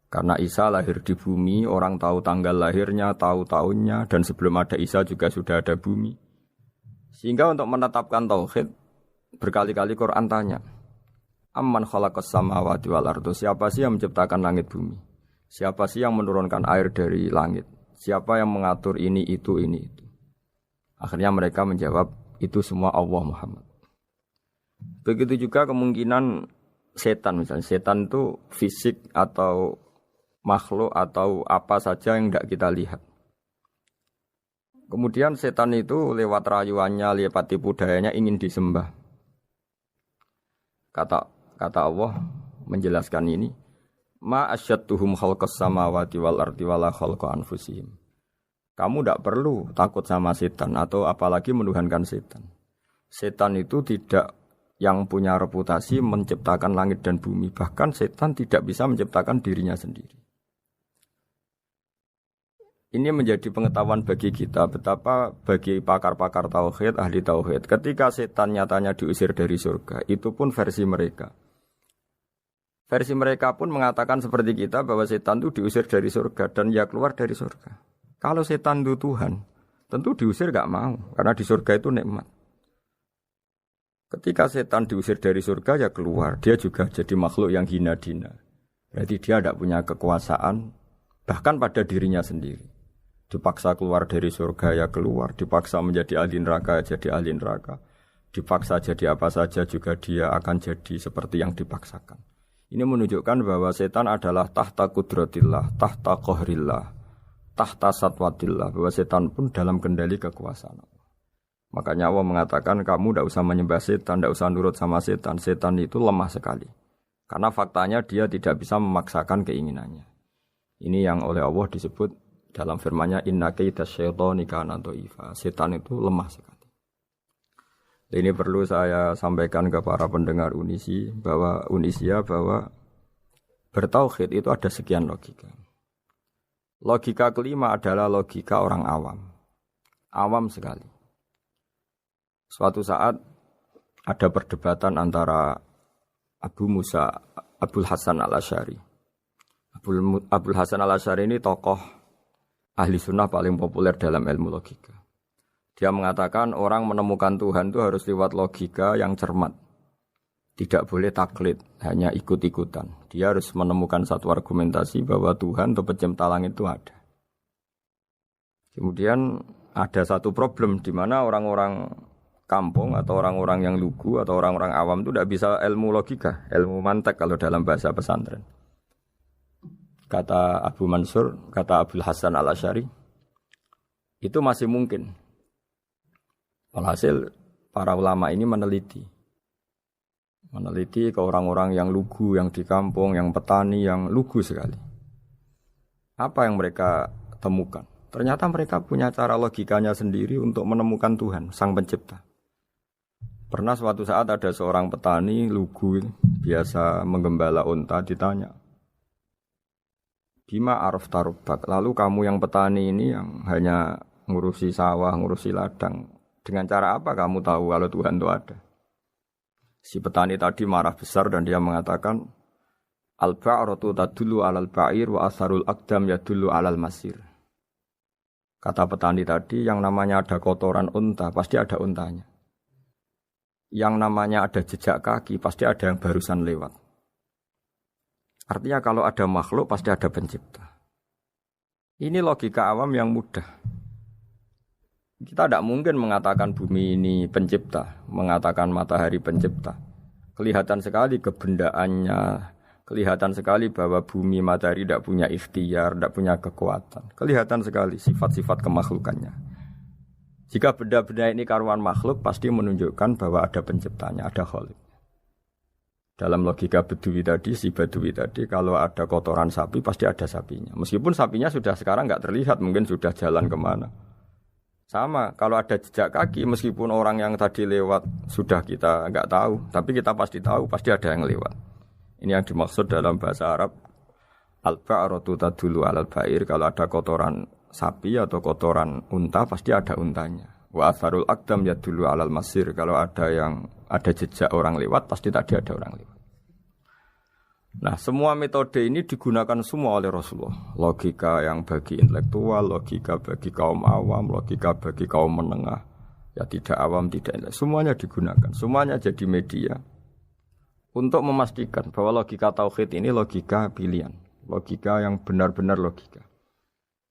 Karena Isa lahir di bumi, orang tahu tanggal lahirnya, tahu tahunnya, dan sebelum ada Isa juga sudah ada bumi. Sehingga untuk menetapkan tauhid, berkali-kali Quran tanya, Amman khalaqas samawati wal ardo, siapa sih yang menciptakan langit bumi? Siapa sih yang menurunkan air dari langit? Siapa yang mengatur ini, itu, ini, itu? Akhirnya mereka menjawab, itu semua Allah Muhammad. Begitu juga kemungkinan setan, misalnya setan itu fisik atau makhluk atau apa saja yang tidak kita lihat. Kemudian setan itu lewat rayuannya, lewat tipu dayanya ingin disembah. Kata Allah menjelaskan ini, ma asyadduhum khalqas samawati wal ardi wala khalqa anfusihim. Kamu tidak perlu takut sama setan atau apalagi menuhankan setan. Setan itu tidak yang punya reputasi menciptakan langit dan bumi. Bahkan setan tidak bisa menciptakan dirinya sendiri. Ini menjadi pengetahuan bagi kita betapa bagi pakar-pakar tauhid, ahli tauhid, ketika setan nyatanya diusir dari surga, itu pun versi mereka. Versi mereka pun mengatakan seperti kita bahwa setan itu diusir dari surga dan ya keluar dari surga. Kalau setan itu Tuhan, tentu diusir gak mau karena di surga itu nikmat. Ketika setan diusir dari surga ya keluar, dia juga jadi makhluk yang hina-dina. Berarti dia tidak punya kekuasaan bahkan pada dirinya sendiri. Dipaksa keluar dari surga ya keluar, dipaksa menjadi ahli neraka jadi ahli neraka, dipaksa jadi apa saja juga dia akan jadi seperti yang dipaksakan. Ini menunjukkan bahwa setan adalah tahta kudratillah, tahta qahrillah, tahta satwatillah, bahwa setan pun dalam kendali kekuasaan Allah. Makanya Allah mengatakan kamu tidak usah menyembah setan, tidak usah nurut sama setan. Setan itu lemah sekali. Karena faktanya dia tidak bisa memaksakan keinginannya. Ini yang oleh Allah disebut dalam firman-Nya inna kaidas syaitani kana dhaifa. Setan itu lemah sekali. Ini perlu saya sampaikan ke para pendengar Unisia bahwa bertauhid itu ada sekian logika. Logika kelima adalah logika orang awam. Awam sekali. Suatu saat ada perdebatan antara Abul Hasan al-Asy'ari. Abul Hasan al-Asy'ari ini tokoh ahli sunnah paling populer dalam ilmu logika. Dia mengatakan orang menemukan Tuhan itu harus lewat logika yang cermat. Tidak boleh taklid, hanya ikut-ikutan. Dia harus menemukan satu argumentasi bahwa Tuhan atau pencipta langit itu ada. Kemudian ada satu problem di mana orang-orang kampung atau orang-orang yang lugu atau orang-orang awam itu tidak bisa ilmu logika, ilmu mantek kalau dalam bahasa pesantren. Kata Abu Mansur, kata Abul Hasan al-Asy'ari, itu masih mungkin. Alhasil para ulama ini meneliti ke orang-orang yang lugu, yang di kampung, yang petani, yang lugu sekali. Apa yang mereka temukan? Ternyata mereka punya cara logikanya sendiri untuk menemukan Tuhan, Sang Pencipta. Pernah suatu saat ada seorang petani lugu biasa menggembala unta ditanya, Bima araf tarubak, lalu kamu yang petani ini yang hanya ngurusi sawah, ngurusi ladang, dengan cara apa kamu tahu kalau Tuhan itu ada? Si petani tadi marah besar dan dia mengatakan, Al-ba'ratu tadullu alal ba'ir wa asharul aqdam yadullu alal masir. Kata petani tadi, yang namanya ada kotoran unta, pasti ada untanya. Yang namanya ada jejak kaki, pasti ada yang barusan lewat. Artinya kalau ada makhluk, pasti ada pencipta. Ini logika awam yang mudah. Kita tidak mungkin mengatakan bumi ini pencipta, mengatakan matahari pencipta. Kelihatan sekali kebendaannya, kelihatan sekali bahwa bumi matahari tidak punya ikhtiar, tidak punya kekuatan. Kelihatan sekali sifat-sifat kemakhlukannya. Jika benda-benda ini karuan makhluk, pasti menunjukkan bahwa ada penciptanya, ada khalik. Dalam logika Badui tadi, si Badui tadi, kalau ada kotoran sapi, pasti ada sapinya. Meskipun sapinya sudah sekarang nggak terlihat, mungkin sudah jalan kemana. Sama, kalau ada jejak kaki, meskipun orang yang tadi lewat sudah kita nggak tahu, tapi kita pasti tahu, pasti ada yang lewat. Ini yang dimaksud dalam bahasa Arab, al-ba'ratu tadullu alal ba'ir, kalau ada kotoran sapi atau kotoran unta, pasti ada untanya. Wa atharul aqdam yadullu alal masir. Kalau ada jejak orang lewat, pasti tadi ada orang lewat. Nah, semua metode ini digunakan semua oleh Rasulullah. Logika yang bagi intelektual, logika bagi kaum awam, logika bagi kaum menengah. Ya tidak awam, tidak intelektual. Semuanya digunakan. Semuanya jadi media untuk memastikan bahwa logika tauhid ini logika pilihan. Logika yang benar-benar logika.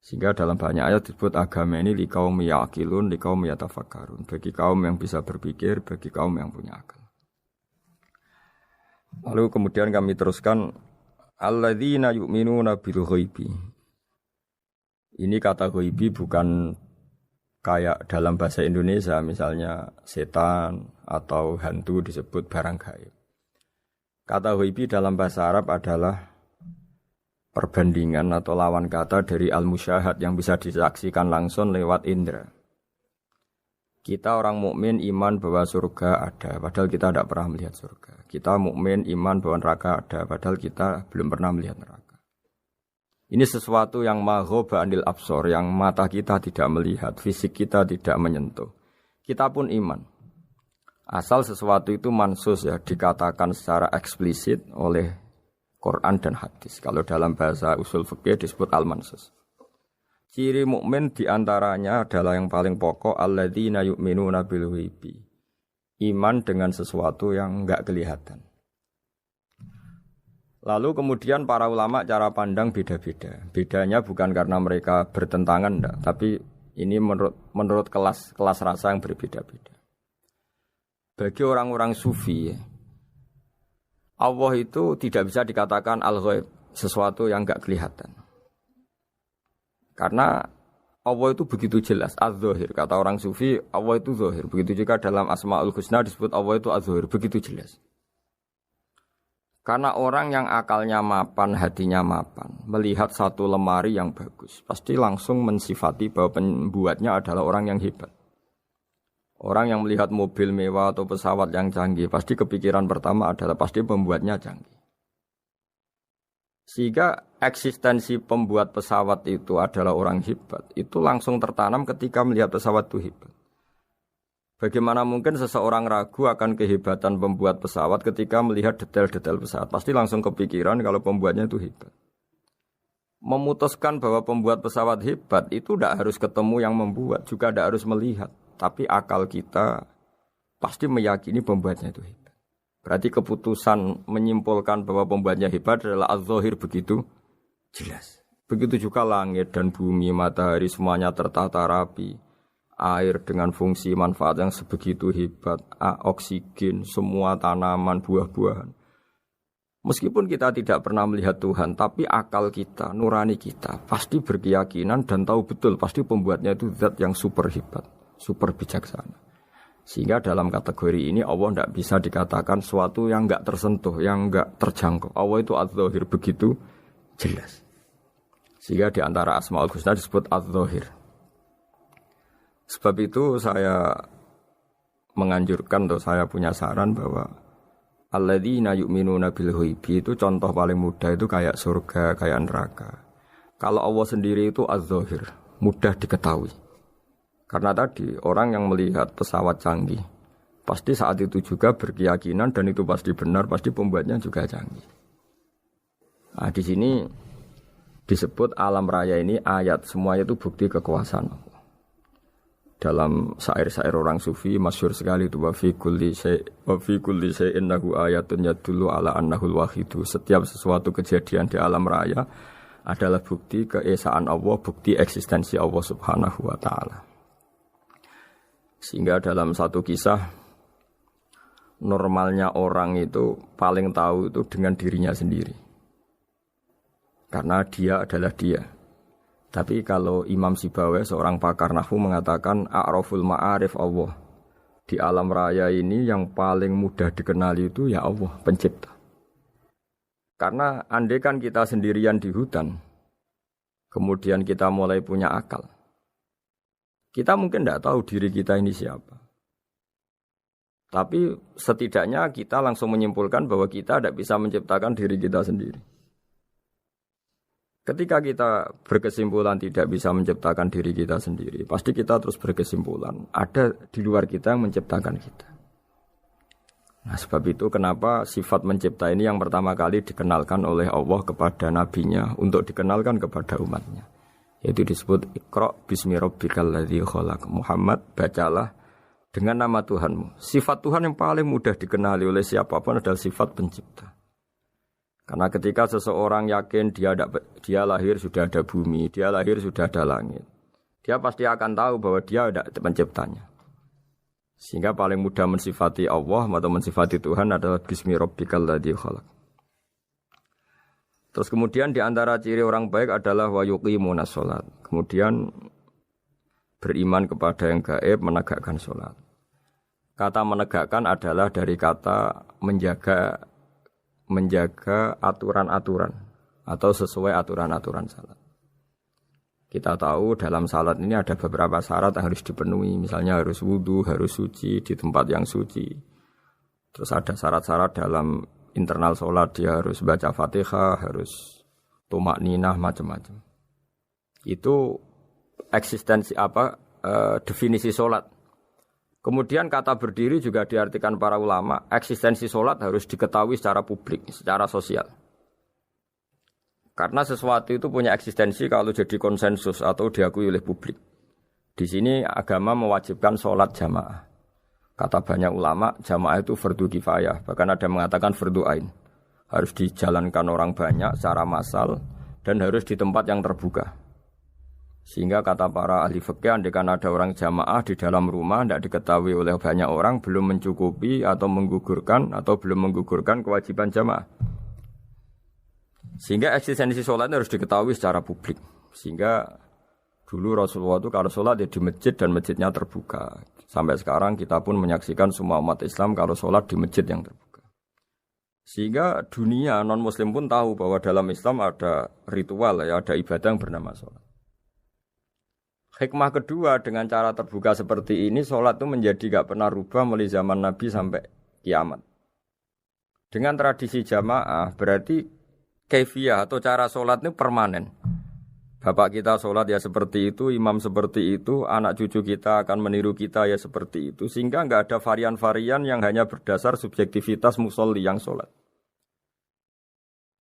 Sehingga dalam banyak ayat disebut agama ini liqaum yaqilun, liqaum yatafakkarun. Bagi kaum yang bisa berpikir, bagi kaum yang punya akal. Lalu kemudian kami teruskan alladzina yu'minuna bil ghaibi. Ini kata ghaibi bukan kayak dalam bahasa Indonesia misalnya setan atau hantu disebut barang gaib. Kata ghaibi dalam bahasa Arab adalah perbandingan atau lawan kata dari al-musyahad yang bisa disaksikan langsung lewat indera. Kita orang mukmin iman bahwa surga ada, padahal kita tidak pernah melihat surga. Kita mukmin iman bahwa neraka ada, padahal kita belum pernah melihat neraka. Ini sesuatu yang maghoba anil absor, yang mata kita tidak melihat, fisik kita tidak menyentuh. Kita pun iman. Asal sesuatu itu mansus ya, dikatakan secara eksplisit oleh Quran dan hadis. Kalau dalam bahasa usul fikih disebut al-mansus. Ciri mukmin diantaranya adalah yang paling pokok alladzina yu'minuna bil ghaibi. Iman dengan sesuatu yang enggak kelihatan. Lalu kemudian para ulama cara pandang beda-beda. Bedanya bukan karena mereka bertentangan enggak, tapi ini menurut kelas rasa yang berbeda-beda. Bagi orang-orang sufi, Allah itu tidak bisa dikatakan al-ghaib, sesuatu yang enggak kelihatan. Karena Allah itu begitu jelas, az-zahir. Kata orang sufi, Allah itu zahir. Begitu juga dalam Asmaul Husna disebut Allah itu az-zahir. Begitu jelas. Karena orang yang akalnya mapan, hatinya mapan, melihat satu lemari yang bagus, pasti langsung mensifati bahwa pembuatnya adalah orang yang hebat. Orang yang melihat mobil mewah atau pesawat yang canggih, pasti kepikiran pertama adalah pasti pembuatnya canggih. Sehingga eksistensi pembuat pesawat itu adalah orang hebat, itu langsung tertanam ketika melihat pesawat itu hebat. Bagaimana mungkin seseorang ragu akan kehebatan pembuat pesawat ketika melihat detail-detail pesawat? Pasti langsung kepikiran kalau pembuatnya itu hebat. Memutuskan bahwa pembuat pesawat hebat itu tidak harus ketemu yang membuat, juga tidak harus melihat. Tapi akal kita pasti meyakini pembuatnya itu hebat. Berarti keputusan menyimpulkan bahwa pembuatnya hebat adalah az-zahir begitu jelas. Begitu juga langit dan bumi, matahari semuanya tertata rapi. Air dengan fungsi manfaat yang sebegitu hebat, oksigen, semua tanaman, buah-buahan. Meskipun kita tidak pernah melihat Tuhan, tapi akal kita, nurani kita pasti berkeyakinan dan tahu betul pasti pembuatnya itu zat yang super hebat, super bijaksana. Sehingga dalam kategori ini Allah tidak bisa dikatakan sesuatu yang enggak tersentuh, yang enggak terjangkau. Allah itu az-zahir begitu jelas. Sehingga di antara Asmaul Husna disebut az-zahir. Sebab itu saya menganjurkan atau saya punya saran bahwa alladzina yu'minuna bil ghaibi itu contoh paling mudah itu kayak surga, kayak neraka. Kalau Allah sendiri itu az-zahir, mudah diketahui. Karena tadi orang yang melihat pesawat canggih pasti saat itu juga berkeyakinan dan itu pasti benar, pasti pembuatnya juga canggih. Nah, di sini disebut alam raya ini ayat, semuanya itu bukti kekuasaan Allah. Dalam syair-syair orang sufi masyhur sekali itu wa fi kulli syai'in lahu ayatun yadullu ala annahul wahidu. Setiap sesuatu kejadian di alam raya adalah bukti keesaan Allah, bukti eksistensi Allah Subhanahu wa taala. Sehingga dalam satu kisah normalnya orang itu paling tahu itu dengan dirinya sendiri. Karena dia adalah dia. Tapi kalau Imam Sibawayh seorang pakar nahwu mengatakan a'raful ma'arif Allah. Di alam raya ini yang paling mudah dikenali itu ya Allah, pencipta. Karena andai kan kita sendirian di hutan, kemudian kita mulai punya akal. Kita mungkin tidak tahu diri kita ini siapa. Tapi setidaknya kita langsung menyimpulkan bahwa kita tidak bisa menciptakan diri kita sendiri. Ketika kita berkesimpulan tidak bisa menciptakan diri kita sendiri, pasti kita terus berkesimpulan ada di luar kita yang menciptakan kita. Nah, sebab itu kenapa sifat mencipta ini yang pertama kali dikenalkan oleh Allah kepada nabinya untuk dikenalkan kepada umatnya. Yaitu disebut Iqra bismi rabbikal ladzi khalaq. Muhammad, bacalah dengan nama Tuhanmu. Sifat Tuhan yang paling mudah dikenali oleh siapapun adalah sifat pencipta. Karena ketika seseorang yakin dia lahir sudah ada bumi, dia lahir sudah ada langit, dia pasti akan tahu bahwa dia ada penciptanya. Sehingga paling mudah mensifati Allah atau mensifati Tuhan adalah bismi rabbikal ladzi khalaq. Terus kemudian di antara ciri orang baik adalah wa yuqimunas shalat. Kemudian beriman kepada yang gaib, menegakkan salat. Kata menegakkan adalah dari kata menjaga aturan-aturan atau sesuai aturan-aturan salat. Kita tahu dalam salat ini ada beberapa syarat yang harus dipenuhi. Misalnya harus wudu, harus suci di tempat yang suci. Terus ada syarat-syarat dalam internal salat, dia harus baca Fatihah, harus tumakninah, macam-macam. Itu eksistensi definisi salat. Kemudian kata berdiri juga diartikan para ulama, eksistensi sholat harus diketahui secara publik, secara sosial. Karena sesuatu itu punya eksistensi kalau jadi konsensus atau diakui oleh publik. Di sini agama mewajibkan sholat jamaah. Kata banyak ulama, jamaah itu fardu kifayah, bahkan ada mengatakan fardu ain. Harus dijalankan orang banyak secara massal dan harus di tempat yang terbuka. Sehingga kata para ahli fikih, andaikan ada orang jamaah di dalam rumah tidak diketahui oleh banyak orang, belum mencukupi atau belum menggugurkan kewajiban jamaah. Sehingga eksistensi sholat harus diketahui secara publik. Sehingga dulu Rasulullah itu kalau sholat ya di masjid dan masjidnya terbuka. Sampai sekarang kita pun menyaksikan semua umat Islam kalau sholat di masjid yang terbuka. Sehingga dunia non-muslim pun tahu bahwa dalam Islam ada ritual, ya, ada ibadah yang bernama sholat. Hikmah kedua dengan cara terbuka seperti ini, sholat itu menjadi gak pernah rubah mulai zaman Nabi sampai kiamat. Dengan tradisi jamaah berarti kaifiyah atau cara sholat itu permanen. Bapak kita sholat ya seperti itu, imam seperti itu, anak cucu kita akan meniru kita ya seperti itu. Sehingga gak ada varian-varian yang hanya berdasar subjektivitas musolli yang sholat.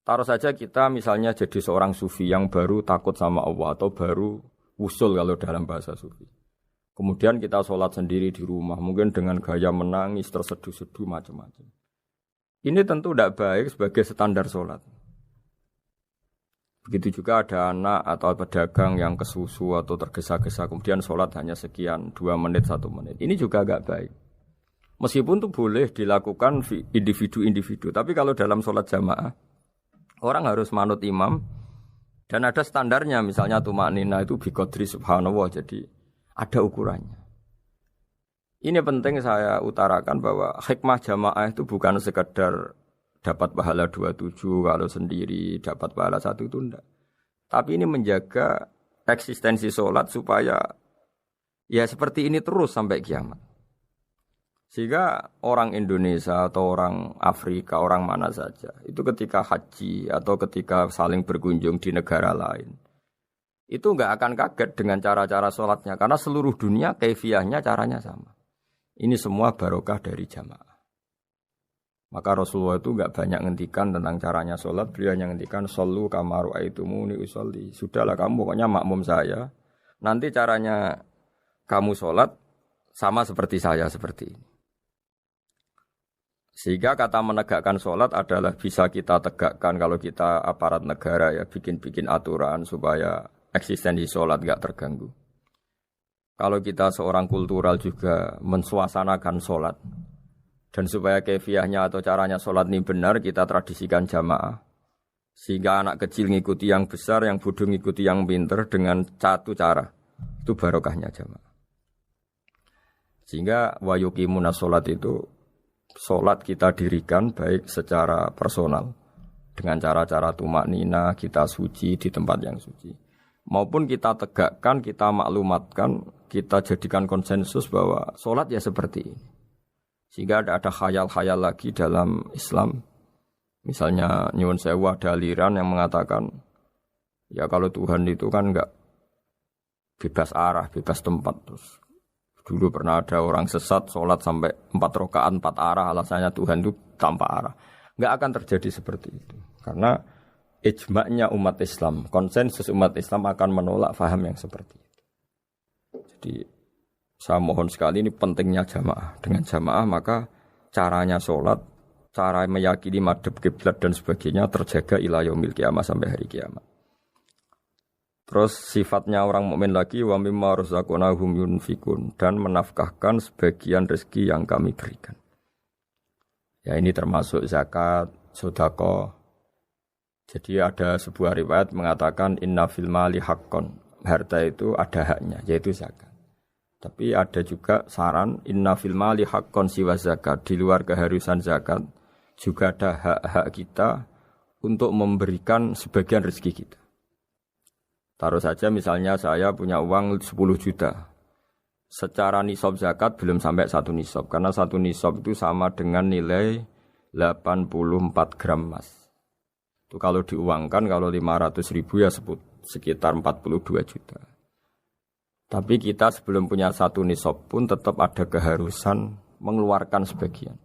Taruh saja kita misalnya jadi seorang sufi yang baru takut sama Allah atau baru usul kalau dalam bahasa sufi. Kemudian kita sholat sendiri di rumah, mungkin dengan gaya menangis, terseduh-seduh, macam-macam. Ini tentu tidak baik sebagai standar sholat. Begitu juga ada anak atau pedagang yang kesusu atau tergesa-gesa, kemudian sholat hanya sekian, 2 menit, 1 menit. Ini juga tidak baik. Meskipun itu boleh dilakukan individu-individu, tapi kalau dalam sholat jamaah, orang harus manut imam, dan ada standarnya, misalnya tumakninah itu biqadri subhanallah, jadi ada ukurannya. Ini penting saya utarakan bahwa hikmah jamaah itu bukan sekedar dapat pahala 27 kalau sendiri, dapat pahala 1 itu enggak. Tapi ini menjaga eksistensi sholat supaya ya seperti ini terus sampai kiamat. Sehingga orang Indonesia atau orang Afrika, orang mana saja, itu ketika haji atau ketika saling berkunjung di negara lain, itu enggak akan kaget dengan cara-cara sholatnya, karena seluruh dunia kaifiyahnya caranya sama. Ini semua barokah dari jamaah. Maka Rasulullah itu enggak banyak ngendikan tentang caranya sholat, beliau hanya ngendikan shollu kama ra'aitumuni usolli. Sudahlah kamu pokoknya makmum saya, nanti caranya kamu sholat sama seperti saya seperti ini. Sehingga kata menegakkan sholat adalah bisa kita tegakkan kalau kita aparat negara ya, bikin-bikin aturan supaya eksistensi sholat gak terganggu. Kalau kita seorang kultural juga mensuasanakan sholat, dan supaya kefiahnya atau caranya sholat ini benar, kita tradisikan jamaah. Sehingga anak kecil ngikuti yang besar, yang bodoh ngikuti yang pinter dengan satu cara. Itu barokahnya jamaah. Sehingga wa yuqimunas sholat itu, sholat kita dirikan baik secara personal dengan cara-cara tumakninah, kita suci di tempat yang suci, maupun kita tegakkan, kita maklumatkan, kita jadikan konsensus bahwa sholat ya seperti ini. Sehingga ada khayal-khayal lagi dalam Islam. Misalnya nyuwun sewu ada aliran yang mengatakan Ya kalau Tuhan itu kan enggak bebas arah, bebas tempat. Terus dulu pernah ada orang sesat sholat sampai 4 rakaat 4 arah, alasannya Tuhan itu tanpa arah. Enggak akan terjadi seperti itu. Karena ijma'nya umat Islam, konsensus umat Islam akan menolak faham yang seperti itu. Jadi saya mohon sekali, ini pentingnya jamaah. Dengan jamaah maka caranya sholat, cara meyakini madhab kiblat dan sebagainya terjaga ila yaumil qiyamah sampai hari kiamat. Terus sifatnya orang mukmin lagi wa mimma razaqnahum yunfikun, dan menafkahkan sebagian rezeki yang kami berikan. Ya ini termasuk zakat, sedekah. Jadi ada sebuah riwayat mengatakan inna fil mali haqqon. Harta itu ada haknya, yaitu zakat. Tapi ada juga saran inna fil mali haqqon siwa zakat, di luar keharusan zakat juga ada hak-hak kita untuk memberikan sebagian rezeki kita. Taruh saja misalnya saya punya uang 10 juta. Secara nisab zakat belum sampai 1 nisab. Karena 1 nisab itu sama dengan nilai 84 gram emas. Itu kalau diuangkan, kalau 500 ribu ya sekitar 42 juta. Tapi kita sebelum punya 1 nisab pun tetap ada keharusan mengeluarkan sebagian.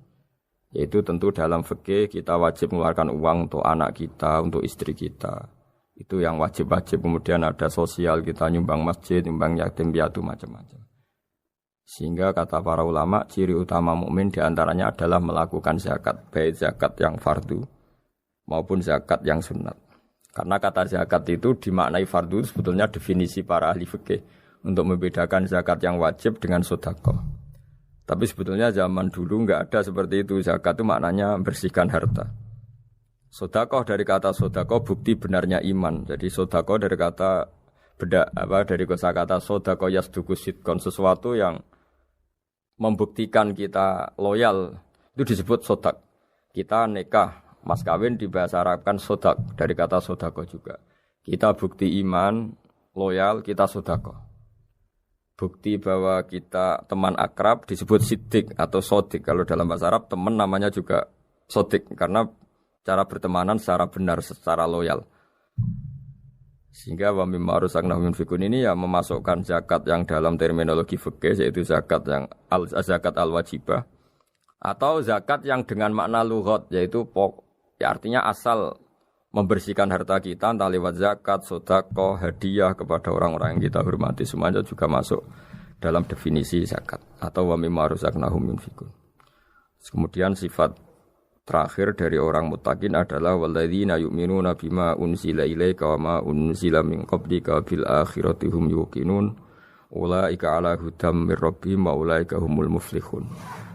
Yaitu tentu dalam fikih kita wajib mengeluarkan uang untuk anak kita, untuk istri kita. Itu yang wajib-wajib. Kemudian ada sosial, kita nyumbang masjid, nyumbang yatim piatu, macam-macam. Sehingga kata para ulama, ciri utama mukmin diantaranya adalah melakukan zakat, baik zakat yang fardu maupun zakat yang sunat. Karena kata zakat itu dimaknai fardu, sebetulnya definisi para ahli fikih untuk membedakan zakat yang wajib dengan sedekah. Tapi sebetulnya zaman dulu enggak ada seperti itu. Zakat itu maknanya bersihkan harta. Sedekah dari kata sedekah bukti benarnya iman. Jadi sedekah dari kata dari kosakata sedekah yasduqu sidqon, sesuatu yang membuktikan kita loyal itu disebut sedekah. Kita nikah, mas kawin di bahasa Arab kan sedekah dari kata sedekah juga. Kita bukti iman, loyal, kita sedekah. Bukti bahwa kita teman akrab disebut siddiq atau sodik. Kalau dalam bahasa Arab teman namanya juga sodik karena cara bertemanan secara benar, secara loyal. Sehingga wa mimma razaqnahum yunfikun ini ya memasukkan zakat yang dalam terminologi fikih yaitu zakat yang zakat al-wajibah atau zakat yang dengan makna lughat yaitu ya artinya asal membersihkan harta kita entah lewat zakat, sedekah, hadiah kepada orang-orang yang kita hormati, semuanya juga masuk dalam definisi zakat atau wa mimma razaqnahum yunfikun. Kemudian sifat terakhir dari orang muttaqin adalah walladzina yu'minuna bima unzila ilaika wa ma unzila min qablika bil akhirati hum yuqinun ulaika ala hudam mir rabbihim wa ulaika humul muflihun.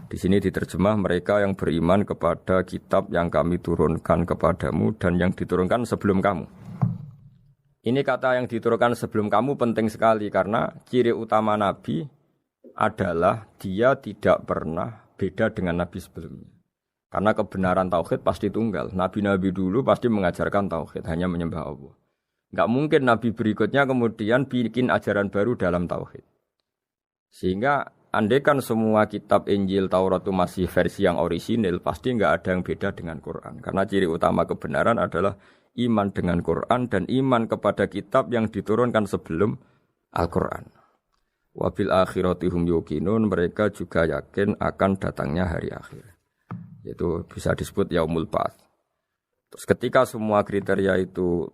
Di sini diterjemah mereka yang beriman kepada kitab yang kami turunkan kepadamu dan yang diturunkan sebelum kamu. Ini kata yang diturunkan sebelum kamu penting sekali karena ciri utama Nabi adalah dia tidak pernah beda dengan Nabi sebelumnya. Karena kebenaran tauhid pasti tunggal. Nabi-nabi dulu pasti mengajarkan tauhid, hanya menyembah Allah. Enggak mungkin nabi berikutnya kemudian bikin ajaran baru dalam tauhid. Sehingga andaikan semua kitab Injil, Taurat itu masih versi yang orisinil, pasti enggak ada yang beda dengan Quran. Karena ciri utama kebenaran adalah iman dengan Quran dan iman kepada kitab yang diturunkan sebelum Al-Quran. Wabil akhirati hum yuqinun, mereka juga yakin akan datangnya hari akhir. Itu bisa disebut yaumul ba'ats. Terus ketika semua kriteria itu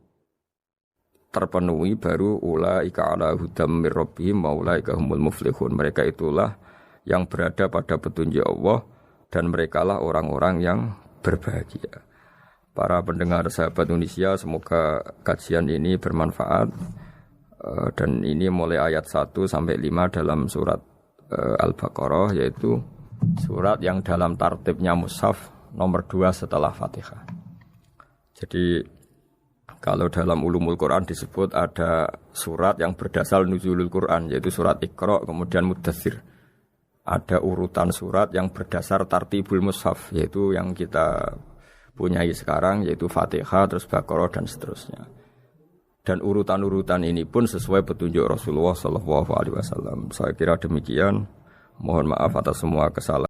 terpenuhi baru ulaika ala hudam mir rabbihim wa ulaika humul muflihun. Mereka itulah yang berada pada petunjuk Allah dan merekalah orang-orang yang berbahagia. Para pendengar sahabat Indonesia, semoga kajian ini bermanfaat. Dan ini mulai ayat 1 sampai 5 dalam surat Al-Baqarah, yaitu surat yang dalam tartibnya mushaf nomor 2 setelah Fatihah. Jadi kalau dalam ulumul Quran disebut ada surat yang berdasar nuzulul Quran, yaitu surat Iqra, kemudian Muddatsir. Ada urutan surat yang berdasar tartibul mushaf, yaitu yang kita punyai sekarang, yaitu Fatihah, terus Baqarah dan seterusnya. Dan urutan-urutan ini pun sesuai petunjuk Rasulullah SAW. Saya kira demikian. Mohon maaf atas semua kesalahan.